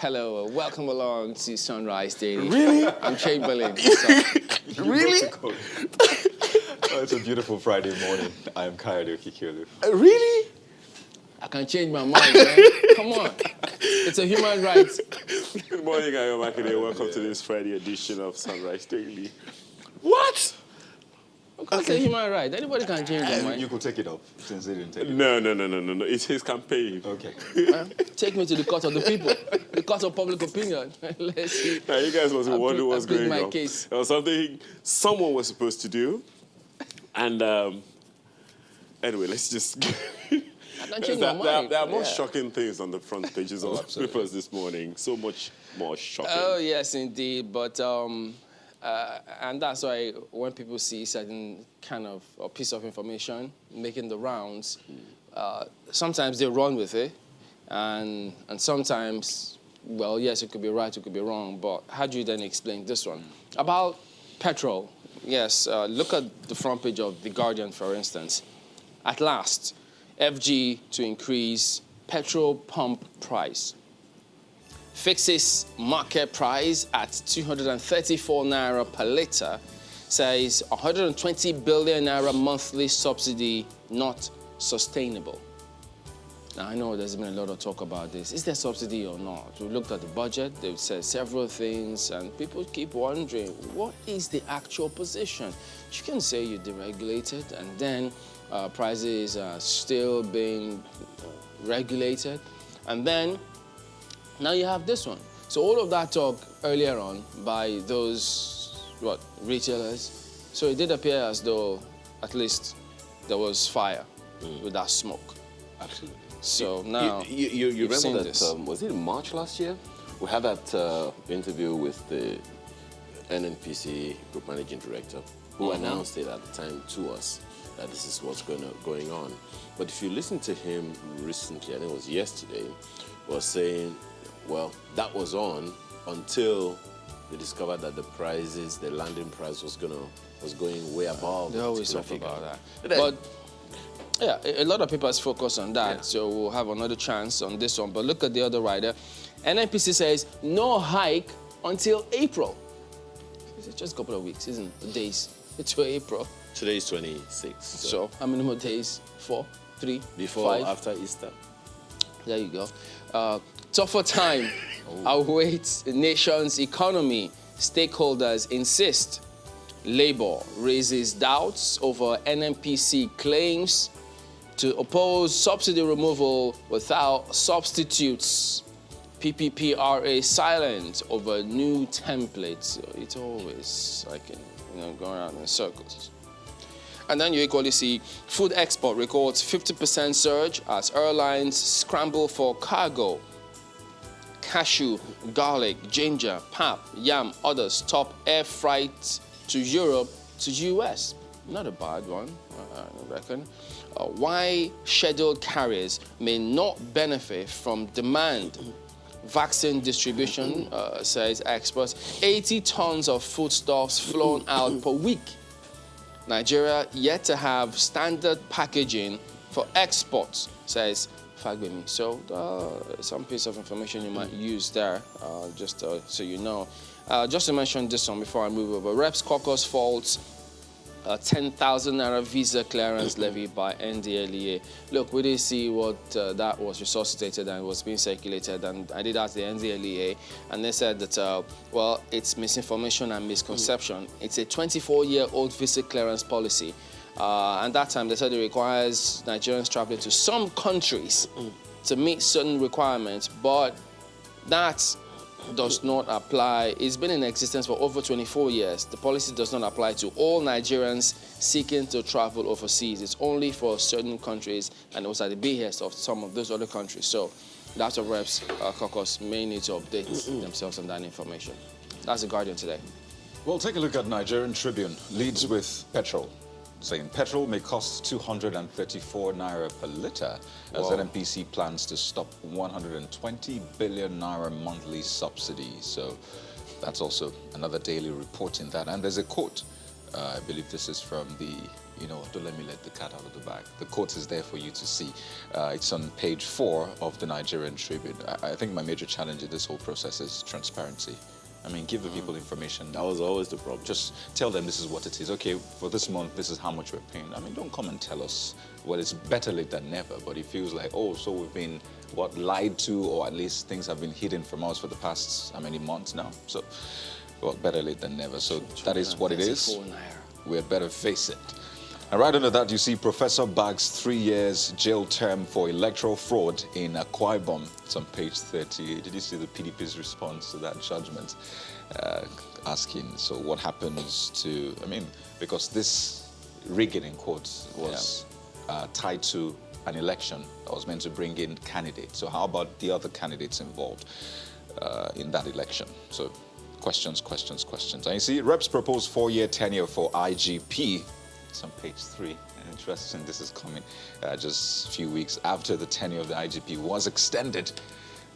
Hello, welcome along to Sunrise Daily. Really? I'm Chamberlain. Really? Oh, it's a beautiful Friday morning. I am Kayode Kikiolu. Really? I can change my mind, man. Come on. It's a human right. Good morning, I am Akide. Welcome to this Friday edition of Sunrise Daily. What? It's a human right. Anybody can change their mind. You could take it up since they didn't take it. No. It's his campaign. Okay. Take me to the court of the people, the court of public opinion. Let's see. Now, you guys must be wondering what's going my on. case. There was something someone was supposed to do. And anyway, let's just... I can change my mind. There are more Yeah. shocking things on the front pages of papers this morning. So much more shocking. Oh, yes, indeed. But, and that's why when people see certain kind of a piece of information making the rounds, sometimes they run with it. And sometimes, well, yes, it could be right, it could be wrong. But how do you then explain this one? About petrol, yes, look at the front page of The Guardian, for instance. At last, FG to increase petrol pump price. Fixes market price at 234 naira per litre, says 120 billion naira monthly subsidy not sustainable. Now, I know there's been a lot of talk about this. Is there subsidy or not? We looked at the budget, they've said several things, and people keep wondering, what is the actual position? You can say you deregulated, and then prices are still being regulated, and then now you have this one. So all of that talk earlier on by those, retailers, so it did appear as though at least there was fire with that smoke. Absolutely. So now you remember that? this. Was it in March last year? We had that interview with the NNPC Group Managing Director, who announced it at the time to us that this is what's going on. But if you listen to him recently, I think it was yesterday, was saying, well, that was on until they discovered that the landing price was going way above. They always the talk figure. about that. But yeah, a lot of people has focused on that, Yeah. so we'll have another chance on this one. But look at the other rider. NNPC says no hike until April. It's just a couple of weeks, isn't it? Days to April. Today is 26. So how many more days? 4, 3, before, 5? after Easter. There you go. Tougher time awaits the nation's economy. Stakeholders insist. Labour raises doubts over NNPC claims to oppose subsidy removal without substitutes. PPPRA silent over new templates. It's always like, going around in circles. And then you equally see food export records 50% surge as airlines scramble for cargo. Cashew, garlic, ginger, pap, yam, others top air freight to Europe to US. Not a bad one, I reckon. Why scheduled carriers may not benefit from demand. Vaccine distribution, says experts. 80 tons of foodstuffs flown out per week. Nigeria yet to have standard packaging for exports, says Fagbemi. So some piece of information you might use there, just so you know. Just to mention this one before I move over. Reps Caucus faults 10,000 naira visa clearance levy by NDLEA. Look, we did see what that was resuscitated and was being circulated, and I did ask the NDLEA, and they said that, well, it's misinformation and misconception. It's a 24-year-old visa clearance policy. And that time they said it requires Nigerians traveling to some countries to meet certain requirements, but that does not apply. It's been in existence for over 24 years. The policy does not apply to all Nigerians seeking to travel overseas. It's only for certain countries, and it was at the behest of some of those other countries. So that's what Reps Caucus may need to update themselves on that information. That's The Guardian today. Well, take a look at Nigerian Tribune. Leads with petrol, saying petrol may cost 234 naira per litre as NNPC plans to stop 120 billion naira monthly subsidy. So that's also another daily report in that. And there's a quote, I believe this is from the you know, don't let me let the cat out of the bag. The quote is there for you to see. It's on page 4 of the Nigerian Tribune. I think my major challenge in this whole process is transparency. I mean, give the people information. That was always the problem. Just tell them this is what it is. Okay, for this month, this is how much we're paying. I mean, don't come and tell us. Well, it's better late than never, but it feels like, oh, so we've been, lied to, or at least things have been hidden from us for the past, how many months now? So, well, better late than never. So that is what it is. We had better face it. And right under that, you see Professor Bag's 3 years jail term for electoral fraud in Akwa Ibom. It's on page 30. Did you see the PDP's response to that judgment? Asking, so what happens to, I mean, because this rigging, in quotes, was tied to an election that was meant to bring in candidates. So how about the other candidates involved in that election? So questions. And you see, Reps proposed 4-year tenure for IGP. It's on page 3. Interesting, this is coming just a few weeks after the tenure of the IGP was extended,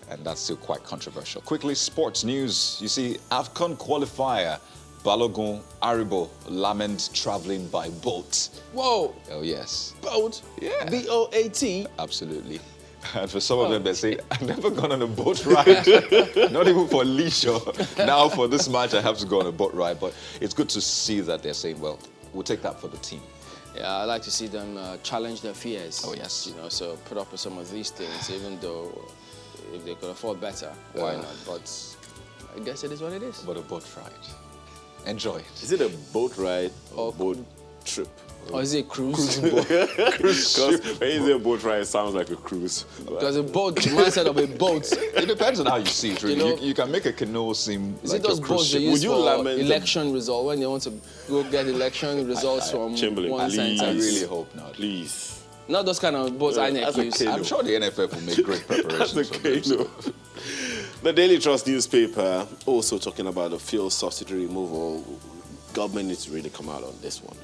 and that's still quite controversial. Quickly, sports news. You see, AFCON qualifier Balogun Aribo lament traveling by boat. Whoa! Oh, yes. Boat? Yeah. B-O-A-T? Absolutely. And for some of them, they say, I've never gone on a boat ride, not even for leisure. Now, for this match, I have to go on a boat ride. But it's good to see that they're saying, well, we'll take that for the team. Yeah, I like to see them challenge their fears. Oh, yes. You know, so put up with some of these things, even though if they could afford better, why not? But I guess it is what it is. But a boat ride. Enjoy it. Is it a boat ride or boat trip? Or is it a cruise? Because when you say a boat ride, it sounds like a cruise. Because a boat, the mindset of a boat. It depends on how you see it, really. You know, you can make a canoe seem is like it those a cruise boats they ship. use Would you for lament election result when they want to go get election results from Chamberlain, one please. I sentence? really hope not. Please. Not those kind of boats Yeah, INEC that's a use. canoe. I'm sure the NFF will make great preparations That's for okay, them. no. The Daily Trust newspaper also talking about the fuel subsidy removal. Government needs to really come out on this one.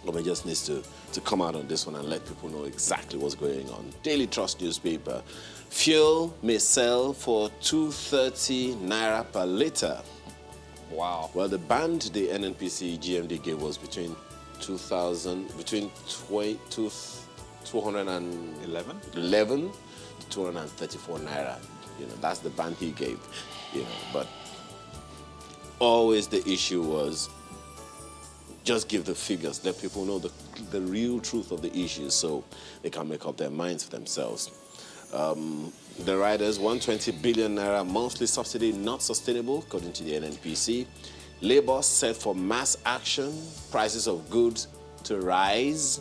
Government just needs to come out on this one and let people know exactly what's going on. Daily Trust newspaper. Fuel may sell for 230 naira per litre. Wow. Well, the band the NNPC GMD gave was between 211 to 234 naira. You know, that's the band he gave. You know, but always the issue was just give the figures, let people know the real truth of the issues so they can make up their minds for themselves. The riders, 120 billion naira monthly subsidy not sustainable, according to the NNPC. Labour set for mass action, prices of goods to rise.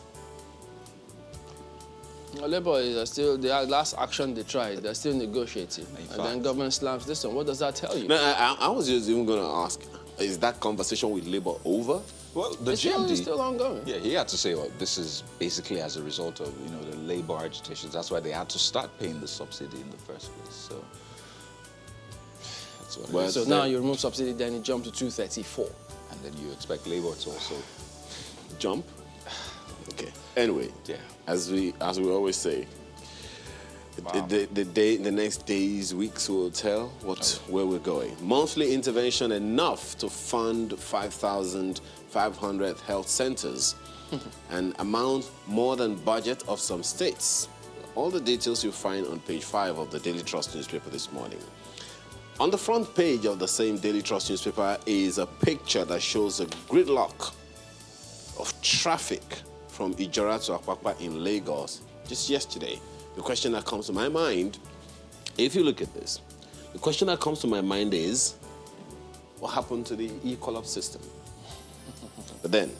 Labour is still, the last action they tried, they're still negotiating. And then government slams this one. What does that tell you? No, I was just even going to ask, is that conversation with Labour over? Well, the It's GMD... still ongoing. Yeah, he had to say, well, this is basically as a result of, you know, the labor agitations. That's why they had to start paying the subsidy in the first place. So that's what it Well, is. So now you remove subsidy, then it jumped to 234. And then you expect labor to also... Jump? Okay. Anyway, Yeah. as we always say, the next days, weeks will tell where we're going. Monthly intervention enough to fund 5,500 health centers, an amount more than budget of some states. All the details you find on page 5 of the Daily Trust newspaper this morning. On the front page of the same Daily Trust newspaper is a picture that shows a gridlock of traffic from Ijora to Apapa in Lagos just yesterday. The question that comes to my mind, if you look at this, the question that comes to my mind is, what happened to the e-collab system? But then,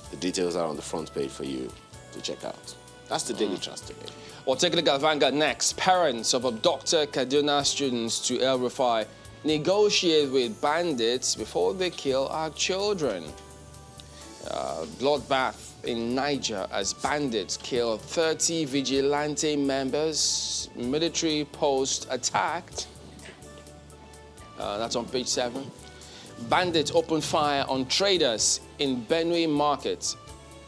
the details are on the front page for you to check out. That's the Daily Trust today. Or take a look at Vanguard next. Parents of abducted Kaduna students to El Rufai negotiate with bandits before they kill our children. Bloodbath in Niger as bandits kill 30 vigilante members. Military post attacked. That's on page 7. Bandits open fire on traders in Benue market.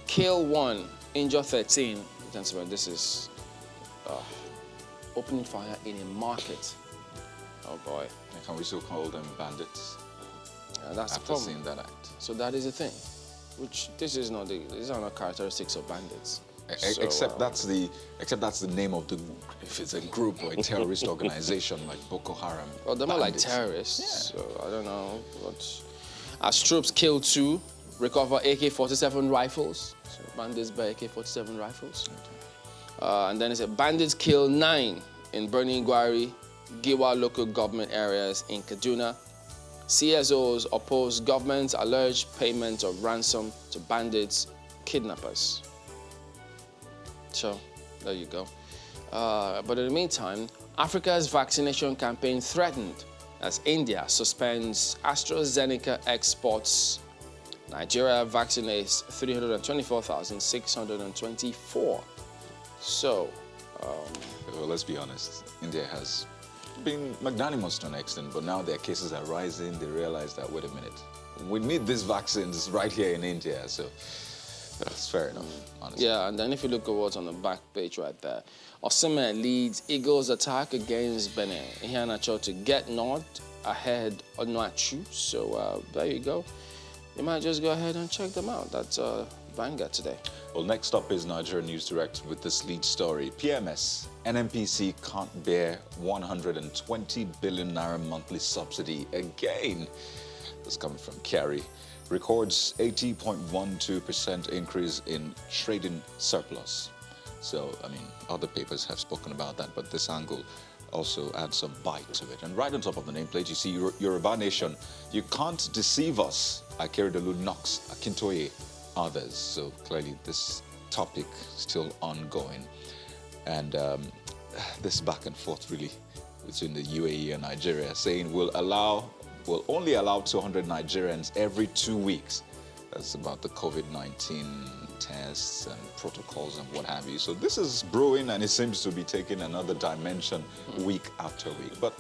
Kill 1, injure 13. Gentlemen, this is opening fire in a market. Oh boy. Can we still call them bandits? That's the After problem. seeing that act. So that is the thing. which these are not characteristics of bandits. So, Except that's the name of the, if it's a group or a terrorist organization like Boko Haram. well, they're more like bandits. terrorists, so I don't know what. As troops kill 2, recover AK-47 rifles. So bandits buy AK-47 rifles. And then it said bandits kill 9 in Burning Gwari, Giwa local government areas in Kaduna. CSOs oppose government's alleged payment of ransom to bandits, kidnappers. So, there you go. But in the meantime, Africa's vaccination campaign threatened as India suspends AstraZeneca exports. Nigeria vaccinates 324,624. So, Well, let's be honest. India has been magnanimous to an extent, but now their cases are rising. They realize that, wait a minute, we need these vaccines right here in India. So that's fair enough, honestly. yeah, and then if you look at what's on the back page right there, Osimhen leads Eagles attack against Benin. Iheanacho to get North ahead of Onuachu. So there you go. You might just go ahead and check them out. That's Vanguard today. Well, next up is Nigeria News Direct with this lead story. PMS, NNPC can't bear 120 billion naira monthly subsidy again. This coming from Kyari. Records 80.12% increase in trading surplus. So, I mean, other papers have spoken about that, but this angle also adds some bite to it. And right on top of the nameplate, you see Yoruba Nation. You can't deceive us. Akeredolu knocks Akintoye, others. So clearly this topic still ongoing. And this back and forth really between the UAE and Nigeria, saying we'll only allow 200 Nigerians every 2 weeks. That's about the COVID-19 tests and protocols and what have you. So this is brewing, and it seems to be taking another dimension week after week. But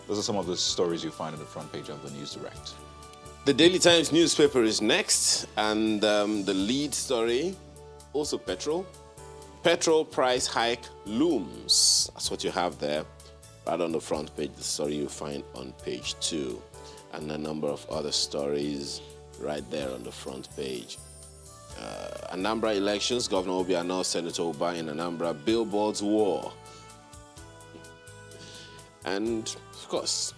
those are some of the stories you find on the front page of the News Direct. The Daily Times newspaper is next, and the lead story, also petrol. Petrol price hike looms. That's what you have there, right on the front page. The story you find on page 2, and a number of other stories right there on the front page. Anambra elections, Governor Obiano, Senator Uba in Anambra, billboards war. And, of course,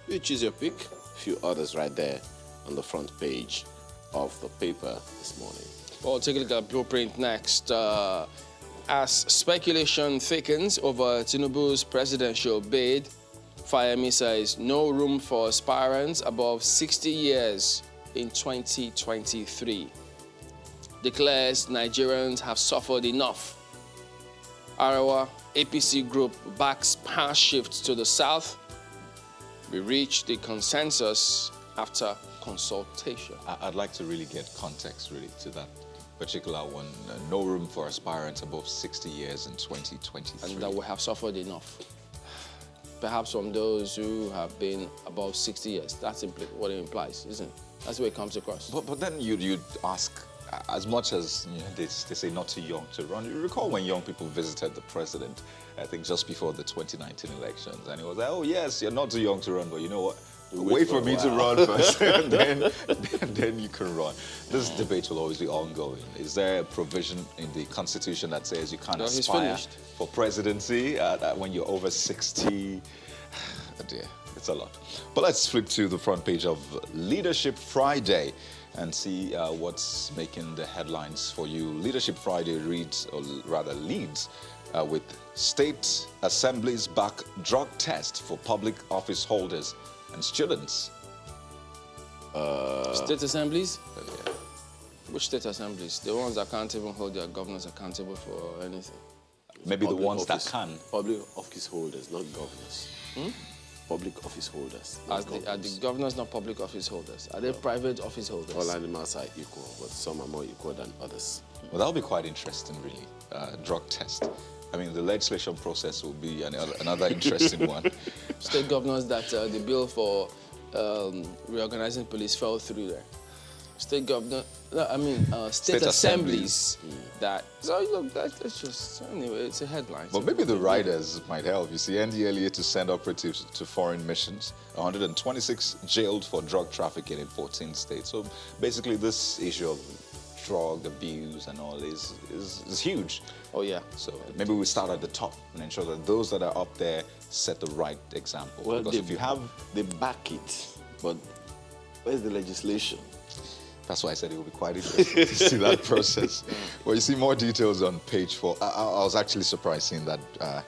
you choose your pick. A few others right there on the front page of the paper this morning. Well, take a look at Blueprint next. As speculation thickens over Tinubu's presidential bid, Fayemi says no room for aspirants above 60 years in 2023. Declares Nigerians have suffered enough. Arawa APC group backs power shift to the south. We reached the consensus after consultation. I'd like to really get context really to that particular one. No room for aspirants above 60 years in 2023. And that we have suffered enough. Perhaps from those who have been above 60 years. That's what it implies, isn't it? That's the way it comes across. But then you'd ask, as much as they say not too young to run. You recall when young people visited the president, I think just before the 2019 elections, and he was like, oh yes, you're not too young to run, but you know what? Wait for me to run first, and then you can run. This debate will always be ongoing. Is there a provision in the Constitution that says you can't aspire for presidency when you're over 60? Oh dear, it's a lot. But let's flip to the front page of Leadership Friday and see what's making the headlines for you. Leadership Friday leads with state assemblies back drug test for public office holders and students. State assemblies? Yeah. Which state assemblies? The ones that can't even hold their governors accountable for anything. Maybe the Public ones office, that can. Public office holders, not governors. Public office holders. Are the governors not public office holders? Are they private office holders? All animals are equal, but some are more equal than others. Well, that'll be quite interesting, really. Drug test. I mean, the legislation process will be another interesting one. State governors that the bill for reorganizing police fell through there. State governor, state assemblies that. So look, that's just anyway. It's a headline. But maybe the riders might help. You see, NDLEA to send operatives to foreign missions. 126 jailed for drug trafficking in 14 states. So basically, this issue of drug abuse and all is huge. Oh, yeah. So maybe we start at the top and ensure that those that are up there set the right example. Well, because if you have, they back it, but where's the legislation? that's why I said it will be quite interesting to see that process. Well, you see more details on page 4. I was actually surprised seeing that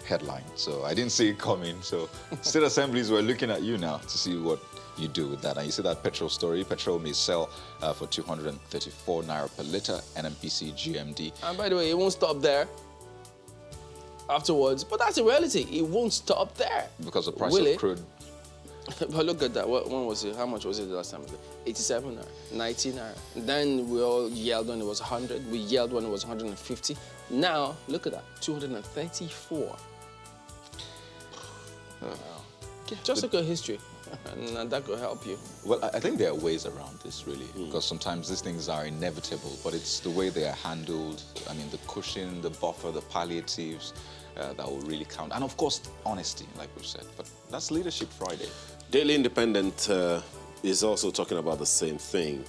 headline, so I didn't see it coming. So state assemblies were looking at you now to see what you do with that. And you see that petrol story. Petrol may sell for 234 naira per liter, NNPC GMD. And by the way, it won't stop there afterwards. But that's the reality. It won't stop there. Because the price Will of it? crude. But look at that. When was it? How much was it the last time? 87 naira, 90 naira. Then we all yelled when it was 100. We yelled when it was 150. Now, look at that. 234. Just look at history. And that could help you. Well, I think there are ways around this, really, because sometimes these things are inevitable, but it's the way they are handled. I mean, the cushion, the buffer, the palliatives, that will really count. And, of course, honesty, like we've said. But that's Leadership Friday. Daily Independent is also talking about the same thing.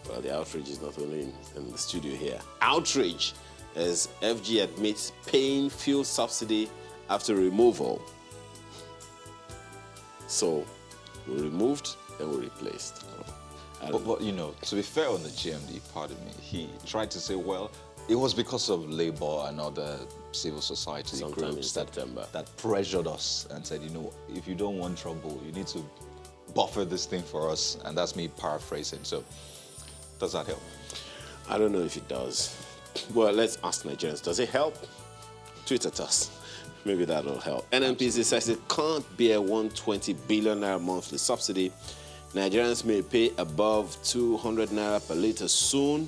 Well, the outrage is not only in the studio here. Outrage as FG admits paying fuel subsidy after removal. So, we removed and we replaced. But, you know, to be fair on the GMD, pardon me, he tried to say, well, it was because of Labour and other civil society Sometime in groups September. that pressured us and said, you know, if you don't want trouble, you need to buffer this thing for us. And that's me paraphrasing. So, does that help? I don't know if it does. Well, let's ask Nigerians. Does it help? Tweet at us. Maybe that'll help. NNPC says it can't bear 120 billion naira monthly subsidy. Nigerians may pay above 200 naira per litre soon.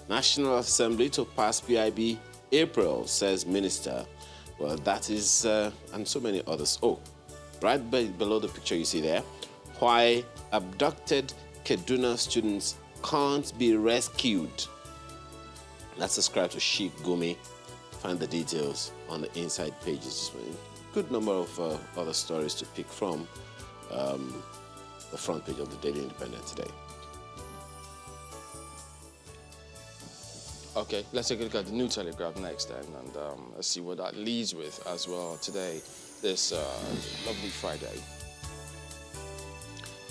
National Assembly to pass PIB April, says Minister. Well, that is, and so many others. Oh, right below the picture you see there, why abducted Kaduna students can't be rescued. Let's subscribe to Sheikh Gumi. Find the details on the inside pages. Good number of other stories to pick from the front page of the Daily Independent today. Okay, let's take a look at the New Telegraph next then, and let's see what that leads with as well today, this lovely Friday.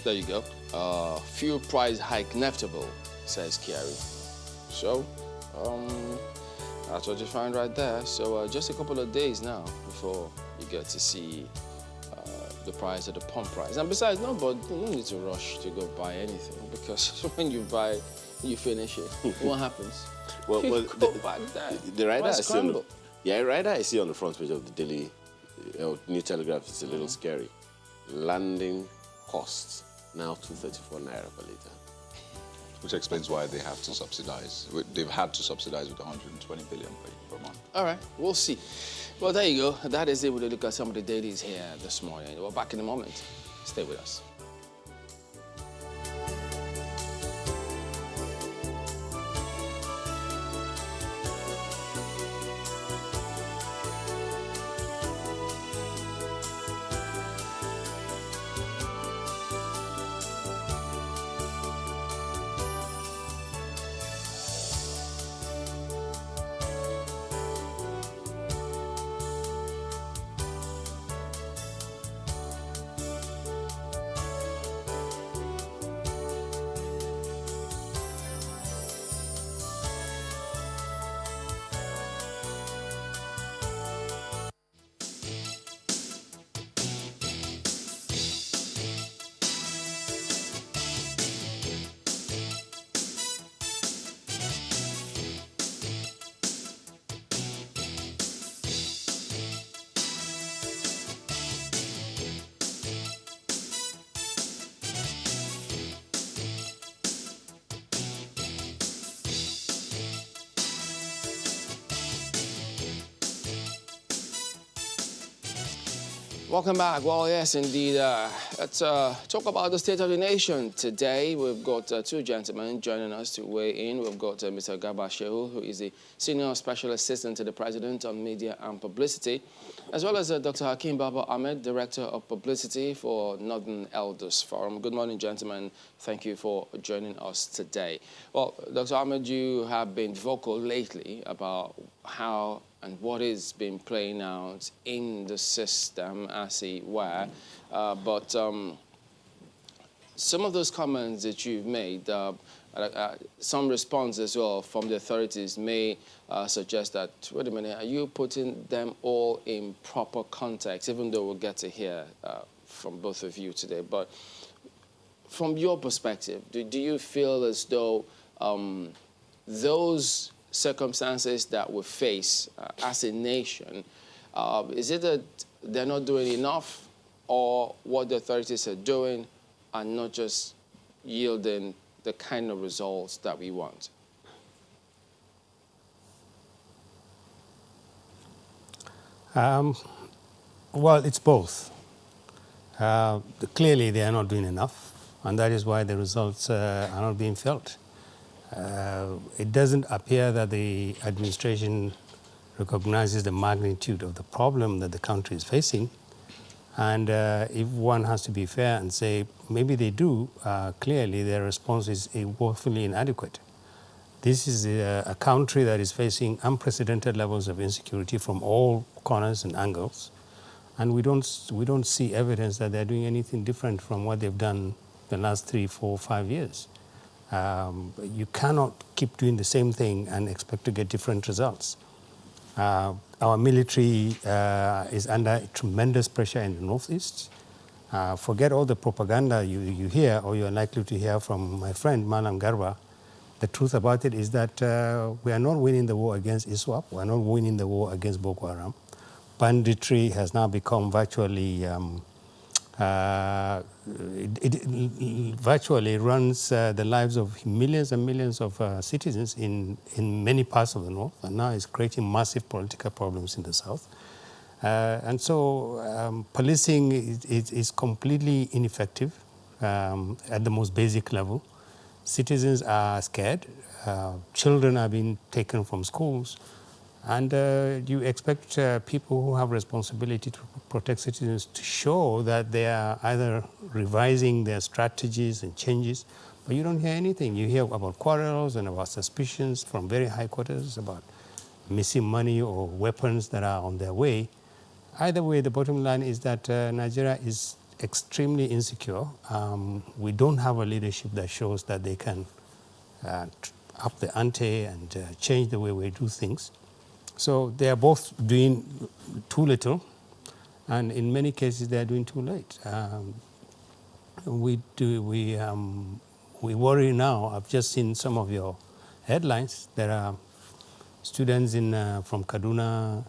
There you go. Fuel price hike inevitable, says Kiari. So, that's what you find right there. So just a couple of days now before you get to see the price of the pump price. And besides, no need to rush to go buy anything, because when you buy, you finish it. What happens? Well, Go back there. the rider Price I see on the, crumble. rider I see on the front page of the Daily New Telegraph is a little scary. Landing costs now 234 naira per litre. Which explains why they have to subsidize. They've had to subsidize with 120 billion per month. All right, we'll see. Well, there you go. That is it. We'll look at some of the dailies here this morning. We're back in a moment. Stay with us. Welcome back. Well, yes, indeed. Let's talk about the state of the nation today. We've got two gentlemen joining us to weigh in. We've got Mr. Garba Shehu, who is the Senior Special Assistant to the President on Media and Publicity, as well as Dr. Hakeem Baba Ahmed, Director of Publicity for Northern Elders Forum. Good morning, gentlemen. Thank you for joining us today. Well, Dr. Ahmed, you have been vocal lately about how and what is being playing out in the system, as it were. But some of those comments that you've made, some response as well from the authorities may suggest that, wait a minute, are you putting them all in proper context, even though we'll get to hear from both of you today. But from your perspective, do you feel as though those circumstances that we face as a nation, is it that they're not doing enough, or what the authorities are doing are not just yielding the kind of results that we want? Well, it's both. Clearly, they are not doing enough, and that is why the results are not being felt. It doesn't appear that the administration recognizes the magnitude of the problem that the country is facing. And if one has to be fair and say, maybe they do, clearly their response is woefully inadequate. This is a country that is facing unprecedented levels of insecurity from all corners and angles. And we don't see evidence that they're doing anything different from what they've done the last 3, 4, 5 years. You cannot keep doing the same thing and expect to get different results. Our military is under tremendous pressure in the Northeast. Forget all the propaganda you hear or you're likely to hear from my friend Malam Garba. The truth about it is that we are not winning the war against ISWAP. We are not winning the war against Boko Haram. Banditry has now become virtually it virtually runs the lives of millions and millions of citizens in many parts of the north, and now it's creating massive political problems in the south. And so policing is completely ineffective at the most basic level. Citizens are scared. Children are being taken from schools. And you expect people who have responsibility to protect citizens to show that they are either revising their strategies and changes, but you don't hear anything. You hear about quarrels and about suspicions from very high quarters about missing money or weapons that are on their way. Either way, the bottom line is that Nigeria is extremely insecure. We don't have a leadership that shows that they can up the ante and change the way we do things. So they are both doing too little, and in many cases they are doing too late. We worry now. I've just seen some of your headlines. There are students from Kaduna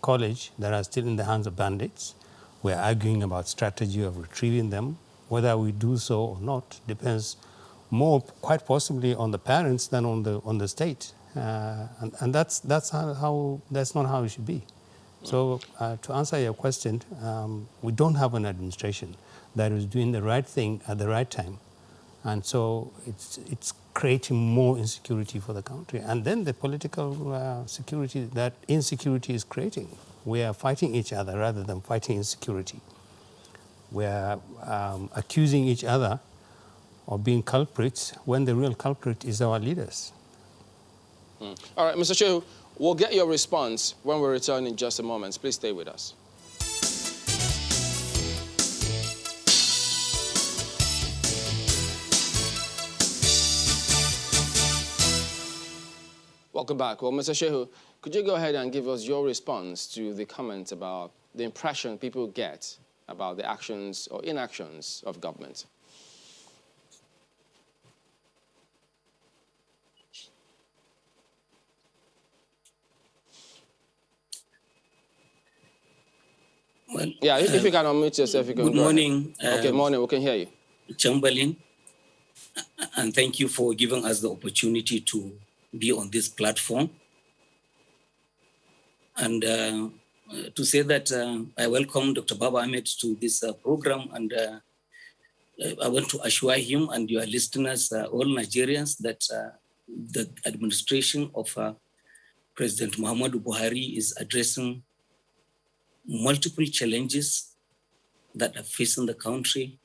College that are still in the hands of bandits. We're arguing about strategy of retrieving them. Whether we do so or not depends more, quite possibly, on the parents than on the state. And that's not how it should be. So to answer your question, we don't have an administration that is doing the right thing at the right time, and so it's creating more insecurity for the country. And then the political security that insecurity is creating. We are fighting each other rather than fighting insecurity. We are accusing each other of being culprits when the real culprit is our leaders. All right, Mr. Shehu, we'll get your response when we return in just a moment. Please stay with us. Welcome back. Well, Mr. Shehu, could you go ahead and give us your response to the comment about the impression people get about the actions or inactions of government? Well, yeah, if you can unmute yourself, you can good go morning. Okay, morning, we can hear you. Chamberlain, and thank you for giving us the opportunity to be on this platform. And to say that I welcome Dr. Baba Ahmed to this program, and I want to assure him and your listeners, all Nigerians, that the administration of President Muhammadu Buhari is addressing multiple challenges that are facing the country,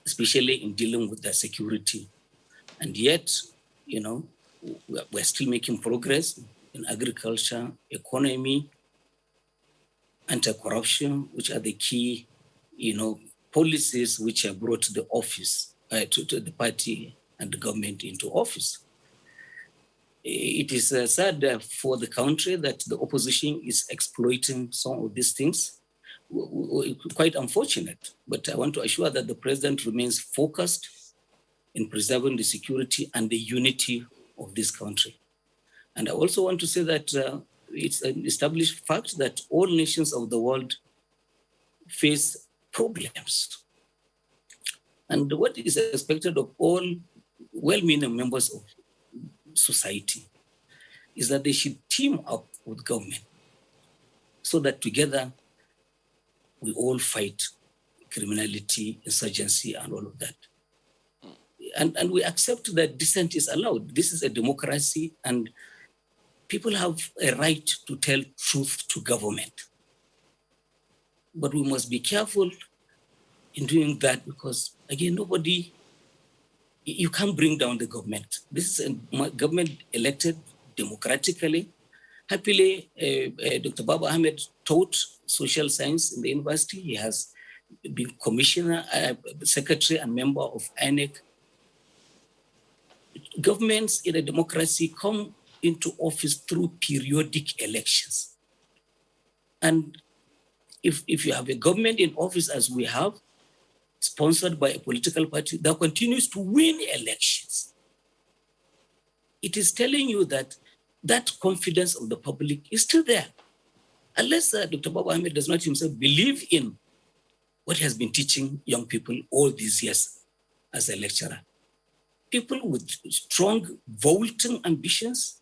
especially in dealing with the security. And yet, you know, we're still making progress in agriculture, economy, anti-corruption, which are the key, you know, policies which have brought the office, to the party and the government into office. It is sad for the country that the opposition is exploiting some of these things. Quite unfortunate, but I want to assure that the president remains focused in preserving the security and the unity of this country. And I also want to say that it's an established fact that all nations of the world face problems. And what is expected of all well-meaning members of society is that they should team up with government so that together we all fight criminality, insurgency, and all of that. And we accept that dissent is allowed. This is a democracy, and people have a right to tell truth to government. But we must be careful in doing that because, again, you can't bring down the government. This is a government elected democratically. Happily, Dr. Baba Ahmed taught social science in the university. He has been commissioner, secretary, and member of INEC. Governments in a democracy come into office through periodic elections. And if you have a government in office as we have, sponsored by a political party that continues to win elections, it is telling you that that confidence of the public is still there. Unless Dr. Baba Ahmed does not himself believe in what he has been teaching young people all these years as a lecturer. People with strong vaulting ambitions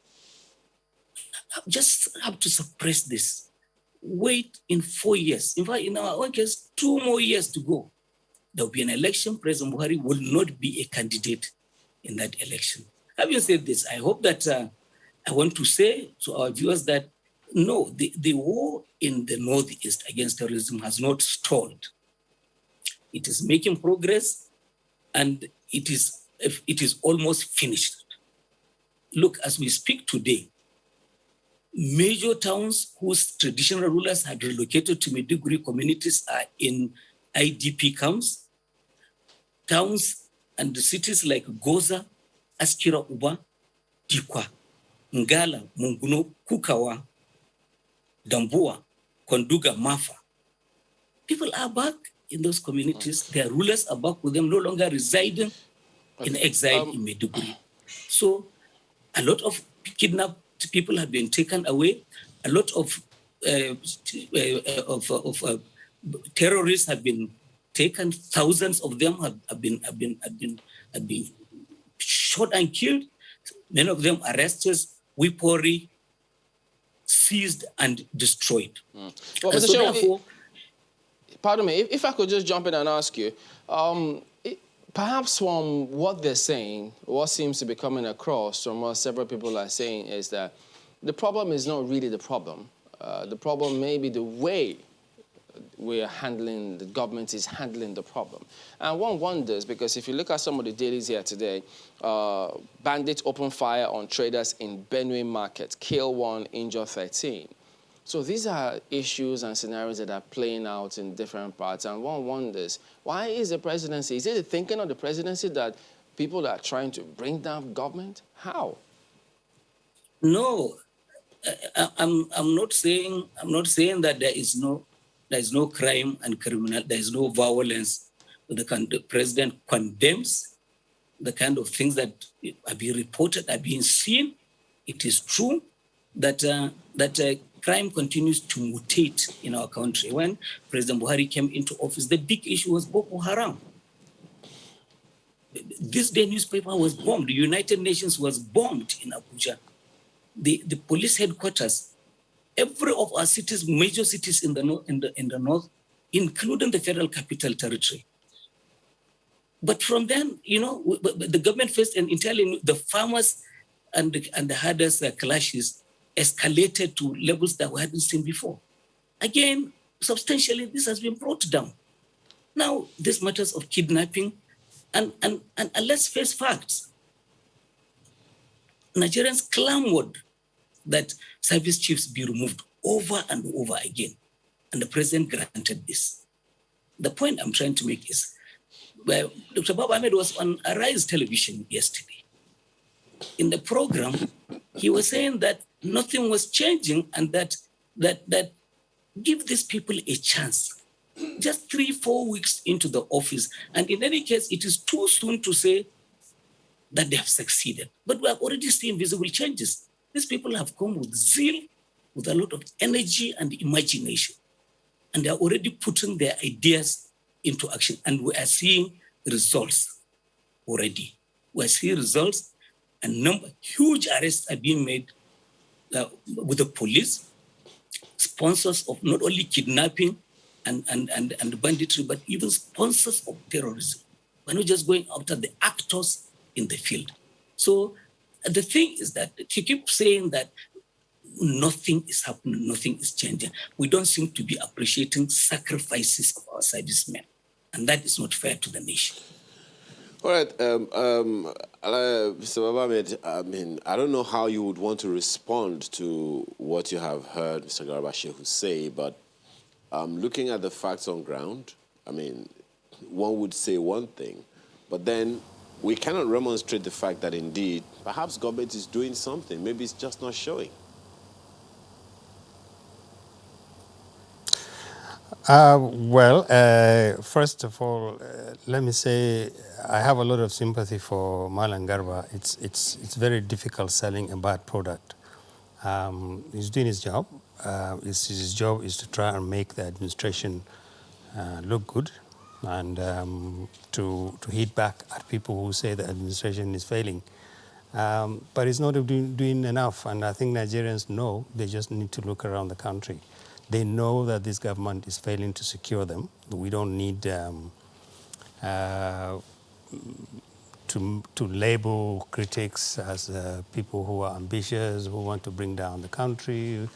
just have to suppress this. Wait in 4 years. In fact, in our own case, 2 more years to go. There will be an election. President Buhari will not be a candidate in that election. Having said this, I hope that I want to say to our viewers that no, the war in the Northeast against terrorism has not stalled. It is making progress, and it is almost finished. Look, as we speak today, major towns whose traditional rulers had relocated to Maiduguri communities are in IDP camps. Towns and the cities like Goza, Askira Uba, Dikwa, Ngala, Munguno, Kukawa, Dambua, Konduga, Mafa. People are back in those communities. Their rulers are back with them, no longer residing in exile in Maiduguri. So a lot of kidnapped people have been taken away. A lot of terrorists have been taken. Thousands of them have been shot and killed. Many of them arrested, weaponry seized and destroyed. Well, and so therefore, pardon me, if I could just jump in and ask you, perhaps from what they're saying, what seems to be coming across from what several people are saying is that the problem is not really the problem. The problem may be the way the government is handling the problem. And one wonders, because if you look at some of the dailies here today, bandits open fire on traders in Benue Market, kill 1, injure 13. So these are issues and scenarios that are playing out in different parts. And one wonders, why is the presidency, is it the thinking of the presidency that people are trying to bring down government? How? No, I'm not saying that there is no crime and criminal, there is no violence. The president condemns the kind of things that are being reported, are being seen. It is true that crime continues to mutate in our country. When President Buhari came into office, the big issue was Boko Haram. This day newspaper was bombed. The United Nations was bombed in Abuja. The police headquarters every of our cities, major cities in the north, including the Federal Capital Territory. But from then, the government faced an entirely the farmers and the herders clashes escalated to levels that we hadn't seen before. Again, substantially, this has been brought down. Now, these matters of kidnapping, and let's face facts. Nigerians clamored that service chiefs be removed over and over again, and the president granted this. The point I'm trying to make is, well, Dr. Baba Ahmed was on Arise television yesterday. In the program, he was saying that nothing was changing and that give these people a chance. Just 3-4 weeks into the office. And in any case, it is too soon to say that they have succeeded. But we have already seen visible changes. These people have come with zeal, with a lot of energy and imagination. And they are already putting their ideas into action. And we are seeing results already. We are seeing results, and huge arrests are being made with the police, sponsors of not only kidnapping and banditry, but even sponsors of terrorism. We're not just going after the actors in the field. So the thing is that if you keep saying that nothing is happening, nothing is changing, we don't seem to be appreciating sacrifices of our servicemen. And that is not fair to the nation. All right, Mr. Baba Ahmed, I don't know how you would want to respond to what you have heard Mr. Garba Shehu say, but looking at the facts on ground, one would say one thing, but then we cannot remonstrate the fact that indeed, perhaps government is doing something. Maybe it's just not showing. First of all, let me say I have a lot of sympathy for Malan Garba. It's very difficult selling a bad product. He's doing his job. His job is to try and make the administration look good and to hit back at people who say the administration is failing. But it's not doing enough, and I think Nigerians know they just need to look around the country. They know that this government is failing to secure them. We don't need to label critics as people who are ambitious, who want to bring down the country,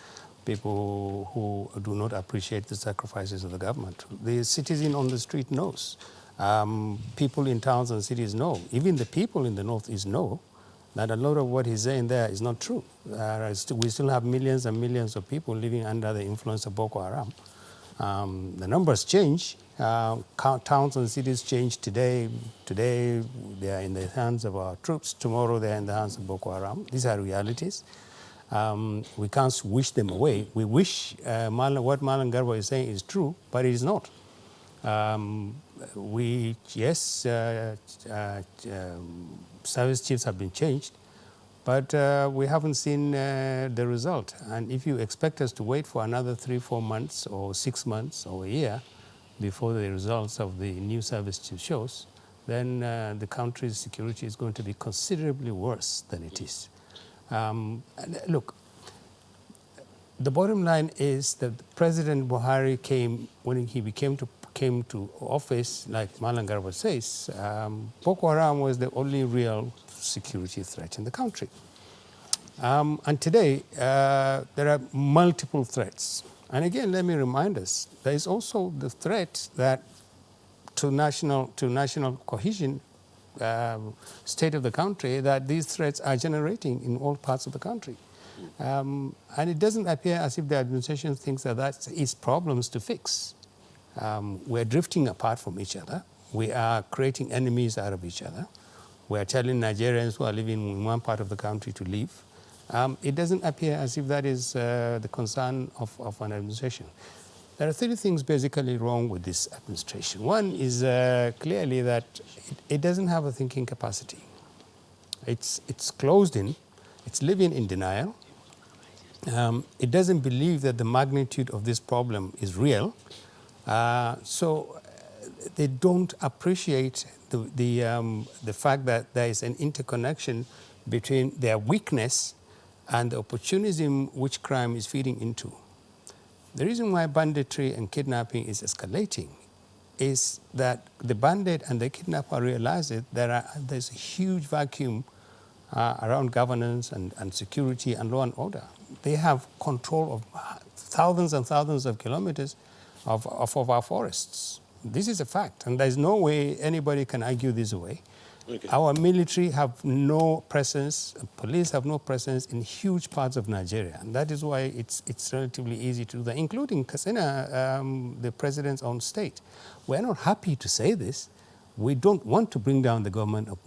people who do not appreciate the sacrifices of the government. The citizen on the street knows. People in towns and cities know. Even the people in the northeast know that a lot of what he's saying there is not true. We still have millions and millions of people living under the influence of Boko Haram. The numbers change. Towns and cities change today. Today, they are in the hands of our troops. Tomorrow, they are in the hands of Boko Haram. These are realities. We can't wish them away. We wish what Malan Garba is saying is true, but it is not. Service chiefs have been changed, but we haven't seen the result. And if you expect us to wait for another 3-4 months or 6 months or a year before the results of the new service chief shows, then the country's security is going to be considerably worse than it is. Look, the bottom line is that President Buhari when he came to office, like Malan Garba says, Boko Haram was the only real security threat in the country. And today, there are multiple threats. And again, let me remind us, there is also the threat that to national cohesion, state of the country, that these threats are generating in all parts of the country. And it doesn't appear as if the administration thinks that is problems to fix. We're drifting apart from each other. We are creating enemies out of each other. We are telling Nigerians who are living in one part of the country to leave. It doesn't appear as if that is the concern of an administration. There are 3 things basically wrong with this administration. One is clearly that it doesn't have a thinking capacity. It's closed in. It's living in denial. It doesn't believe that the magnitude of this problem is real. So they don't appreciate the fact that there is an interconnection between their weakness and the opportunism which crime is feeding into. The reason why banditry and kidnapping is escalating is that the bandit and the kidnapper realize that there's a huge vacuum around governance and security and law and order. They have control of thousands and thousands of kilometers of our forests. This is a fact, and there's no way anybody can argue this away. Okay. Our military have no presence, police have no presence in huge parts of Nigeria, and that is why it's relatively easy to do that, including Katsina, the president's own state. We're not happy to say this. We don't want to bring down the government of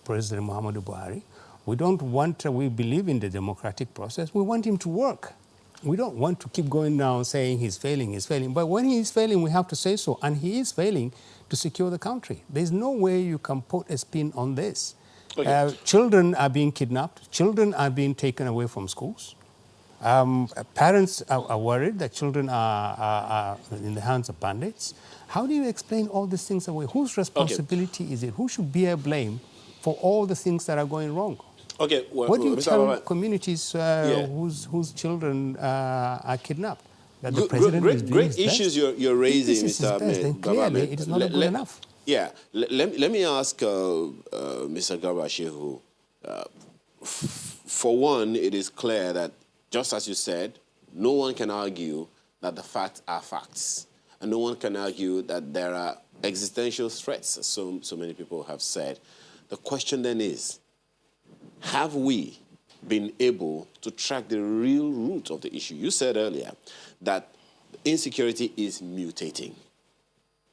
President Muhammadu Buhari. We don't want, we believe in the democratic process. We want him to work. We don't want to keep going now saying he's failing. But when he is failing, we have to say so. And he is failing to secure the country. There's no way you can put a spin on this. Okay. Children are being kidnapped. Children are being taken away from schools. Parents are worried that children are in the hands of bandits. How do you explain all these things away? Whose responsibility is it? Who should bear blame for all the things that are going wrong? Okay, well, what do you tell communities whose children are kidnapped? That the president is doing great issues you're raising, Mr. Then clearly it is not good enough. Yeah, let me ask Mr. Garba Shehu. For one, it is clear that, just as you said, no one can argue that the facts are facts. And no one can argue that there are existential threats, as so many people have said. The question then is, have we been able to track the real root of the issue? You said earlier that insecurity is mutating.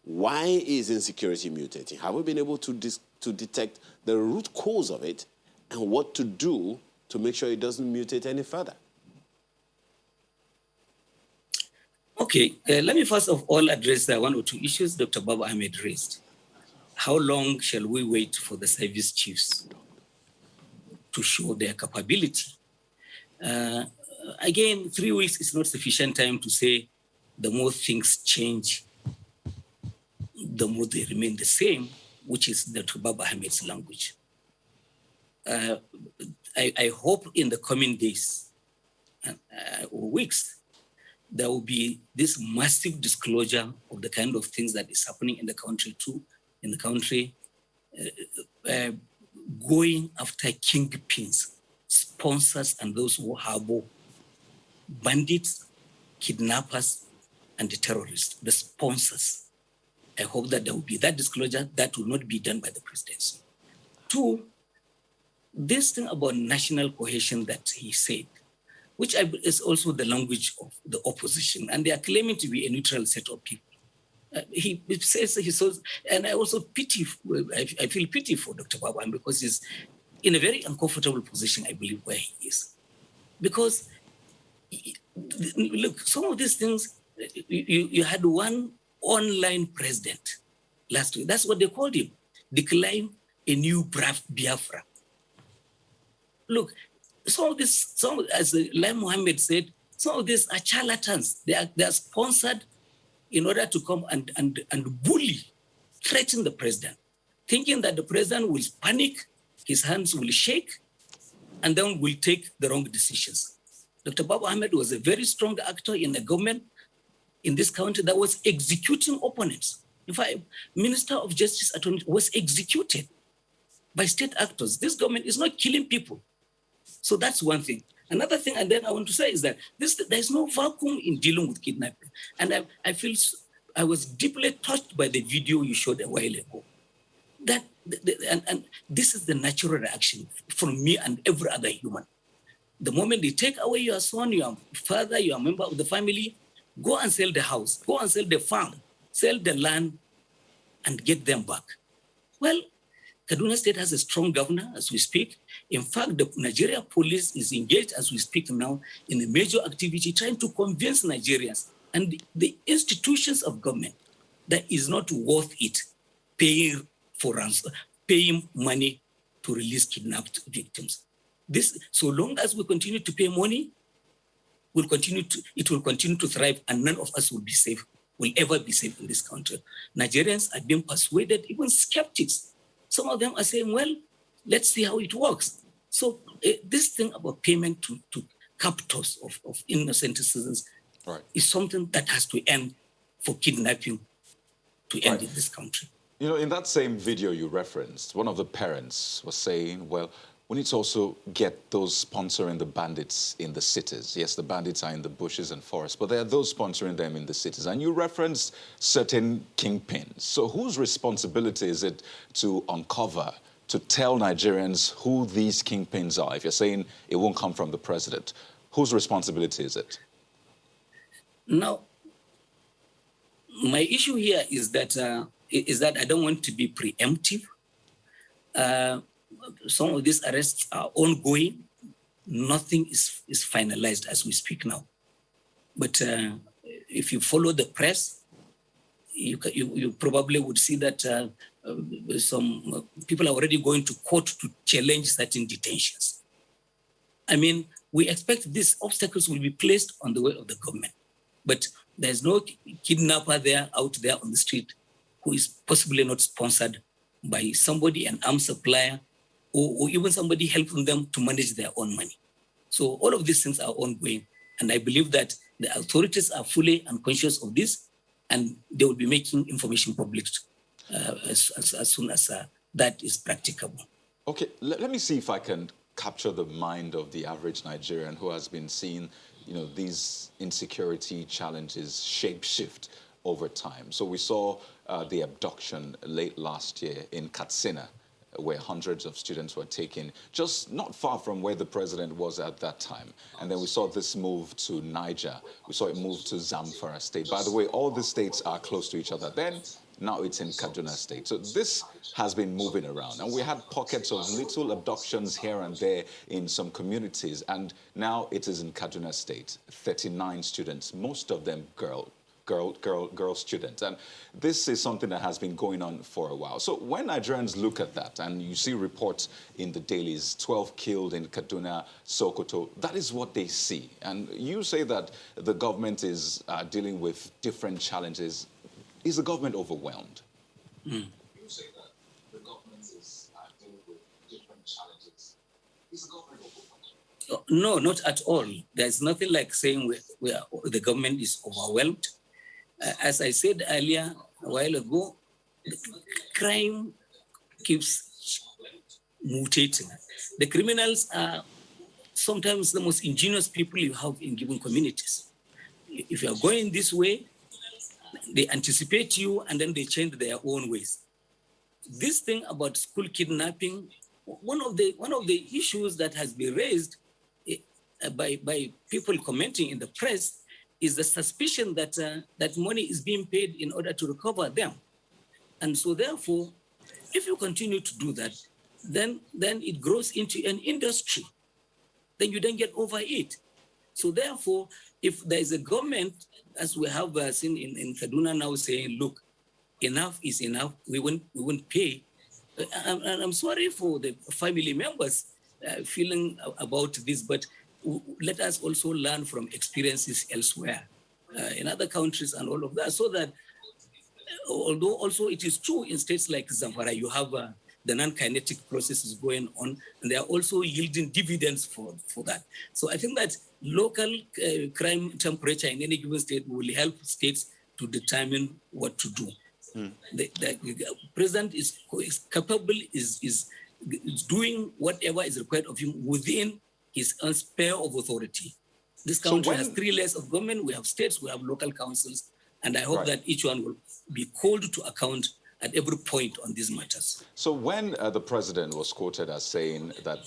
Why is insecurity mutating? Have we been able to detect the root cause of it and what to do to make sure it doesn't mutate any further? Okay, let me first of all address one or two issues Dr. Baba Ahmed raised. How long shall we wait for the service chiefs to show their capability? Again, 3 weeks is not sufficient time to say the more things change, the more they remain the same, which is Dr. Baba Ahmed's language. I hope in the coming days or weeks, there will be this massive disclosure of the kind of things that is happening in the country too, going after kingpins, sponsors, and those who harbor bandits, kidnappers, and the terrorists, the sponsors. I hope that there will be that disclosure that will not be done by the presidency. 2, this thing about national cohesion that he said, which is also the language of the opposition, and they are claiming to be a neutral set of people. He says, and I also I feel pity for Dr. Baba because he's in a very uncomfortable position, I believe, where he is. Because, look, some of these things, you had one online president last week. That's what they called him, decline a new Biafra. Look, some of this, as Lai Mohammed said, some of these are charlatans. They are sponsored in order to come and bully, threaten the president, thinking that the president will panic, his hands will shake, and then will take the wrong decisions. Dr. Baba Ahmed was a very strong actor in the government in this country that was executing opponents. In fact, Minister of Justice Attorney was executed by state actors. This government is not killing people. So that's one thing. Another thing, and then I want to say, is that there's no vacuum in dealing with kidnapping. And I was deeply touched by the video you showed a while ago. And this is the natural reaction from me and every other human. The moment they take away your son, your father, your member of the family, go and sell the house, go and sell the farm, sell the land, and get them back. Well, Kaduna State has a strong governor as we speak. In fact, the Nigeria police is engaged as we speak now in a major activity trying to convince Nigerians and the institutions of government that is not worth it paying for ransom, paying money to release kidnapped victims. This, so long as we continue to pay money, it will continue to thrive, and none of us will be safe, will ever be safe in this country. Nigerians are being persuaded, even skeptics. Some of them are saying, well, let's see how it works. So this thing about payment to captors of innocent citizens is something that has to end for kidnapping to end in this country. You know, in that same video you referenced, one of the parents was saying, well, we need to also get those sponsoring the bandits in the cities. Yes, the bandits are in the bushes and forests, but there are those sponsoring them in the cities. And you referenced certain kingpins. So whose responsibility is it to uncover, to tell Nigerians who these kingpins are? If you're saying it won't come from the president, whose responsibility is it? Now, my issue here is that I don't want to be preemptive. Some of these arrests are ongoing. Nothing is finalized as we speak now. But if you follow the press, you probably would see that some people are already going to court to challenge certain detentions. I mean, we expect these obstacles will be placed on the way of the government. But there's no kidnapper out there on the street who is possibly not sponsored by somebody, an arms supplier, or even somebody helping them to manage their own money. So all of these things are ongoing. And I believe that the authorities are fully unconscious of this, and they will be making information public as soon as that is practicable. Okay, let me see if I can capture the mind of the average Nigerian who has been seeing, you know, these insecurity challenges shapeshift over time. So we saw the abduction late last year in Katsina, where hundreds of students were taken, just not far from where the president was at that time. And then we saw this move to Niger. We saw it move to Zamfara State. By the way, all the states are close to each other. Then, now it's in Kaduna State. So this has been moving around. And we had pockets of little abductions here and there in some communities. And now it is in Kaduna State. 39 students, most of them girl students. And this is something that has been going on for a while. So when Nigerians look at that and you see reports in the dailies, 12 killed in Kaduna, Sokoto, that is what they see. And you say that the government is dealing with different challenges. Is the government overwhelmed? Mm. You say that the government is dealing with different challenges. Is the government overwhelmed? No, not at all. There's nothing like saying the government is overwhelmed. As I said earlier, a while ago, crime keeps mutating. The criminals are sometimes the most ingenious people you have in given communities. If you are going this way, they anticipate you and then they change their own ways. This thing about school kidnapping, one of the issues that has been raised by people commenting in the press is the suspicion that that money is being paid in order to recover them. And so therefore, if you continue to do that, then it grows into an industry. Then you don't get over it. So therefore, if there is a government, as we have seen in Kaduna now saying, look, enough is enough, we won't pay. And I'm sorry for the family members feeling about this, but let us also learn from experiences elsewhere, in other countries and all of that, so that although also it is true in states like Zamfara, you have the non-kinetic processes going on, and they are also yielding dividends for that. So I think that local crime temperature in any given state will help states to determine what to do. Mm. The president is capable, is doing whatever is required of him within his own sphere of authority. This country has 3 layers of government. We have states, we have local councils, and I hope that each one will be called to account at every point on these matters. So when the president was quoted as saying that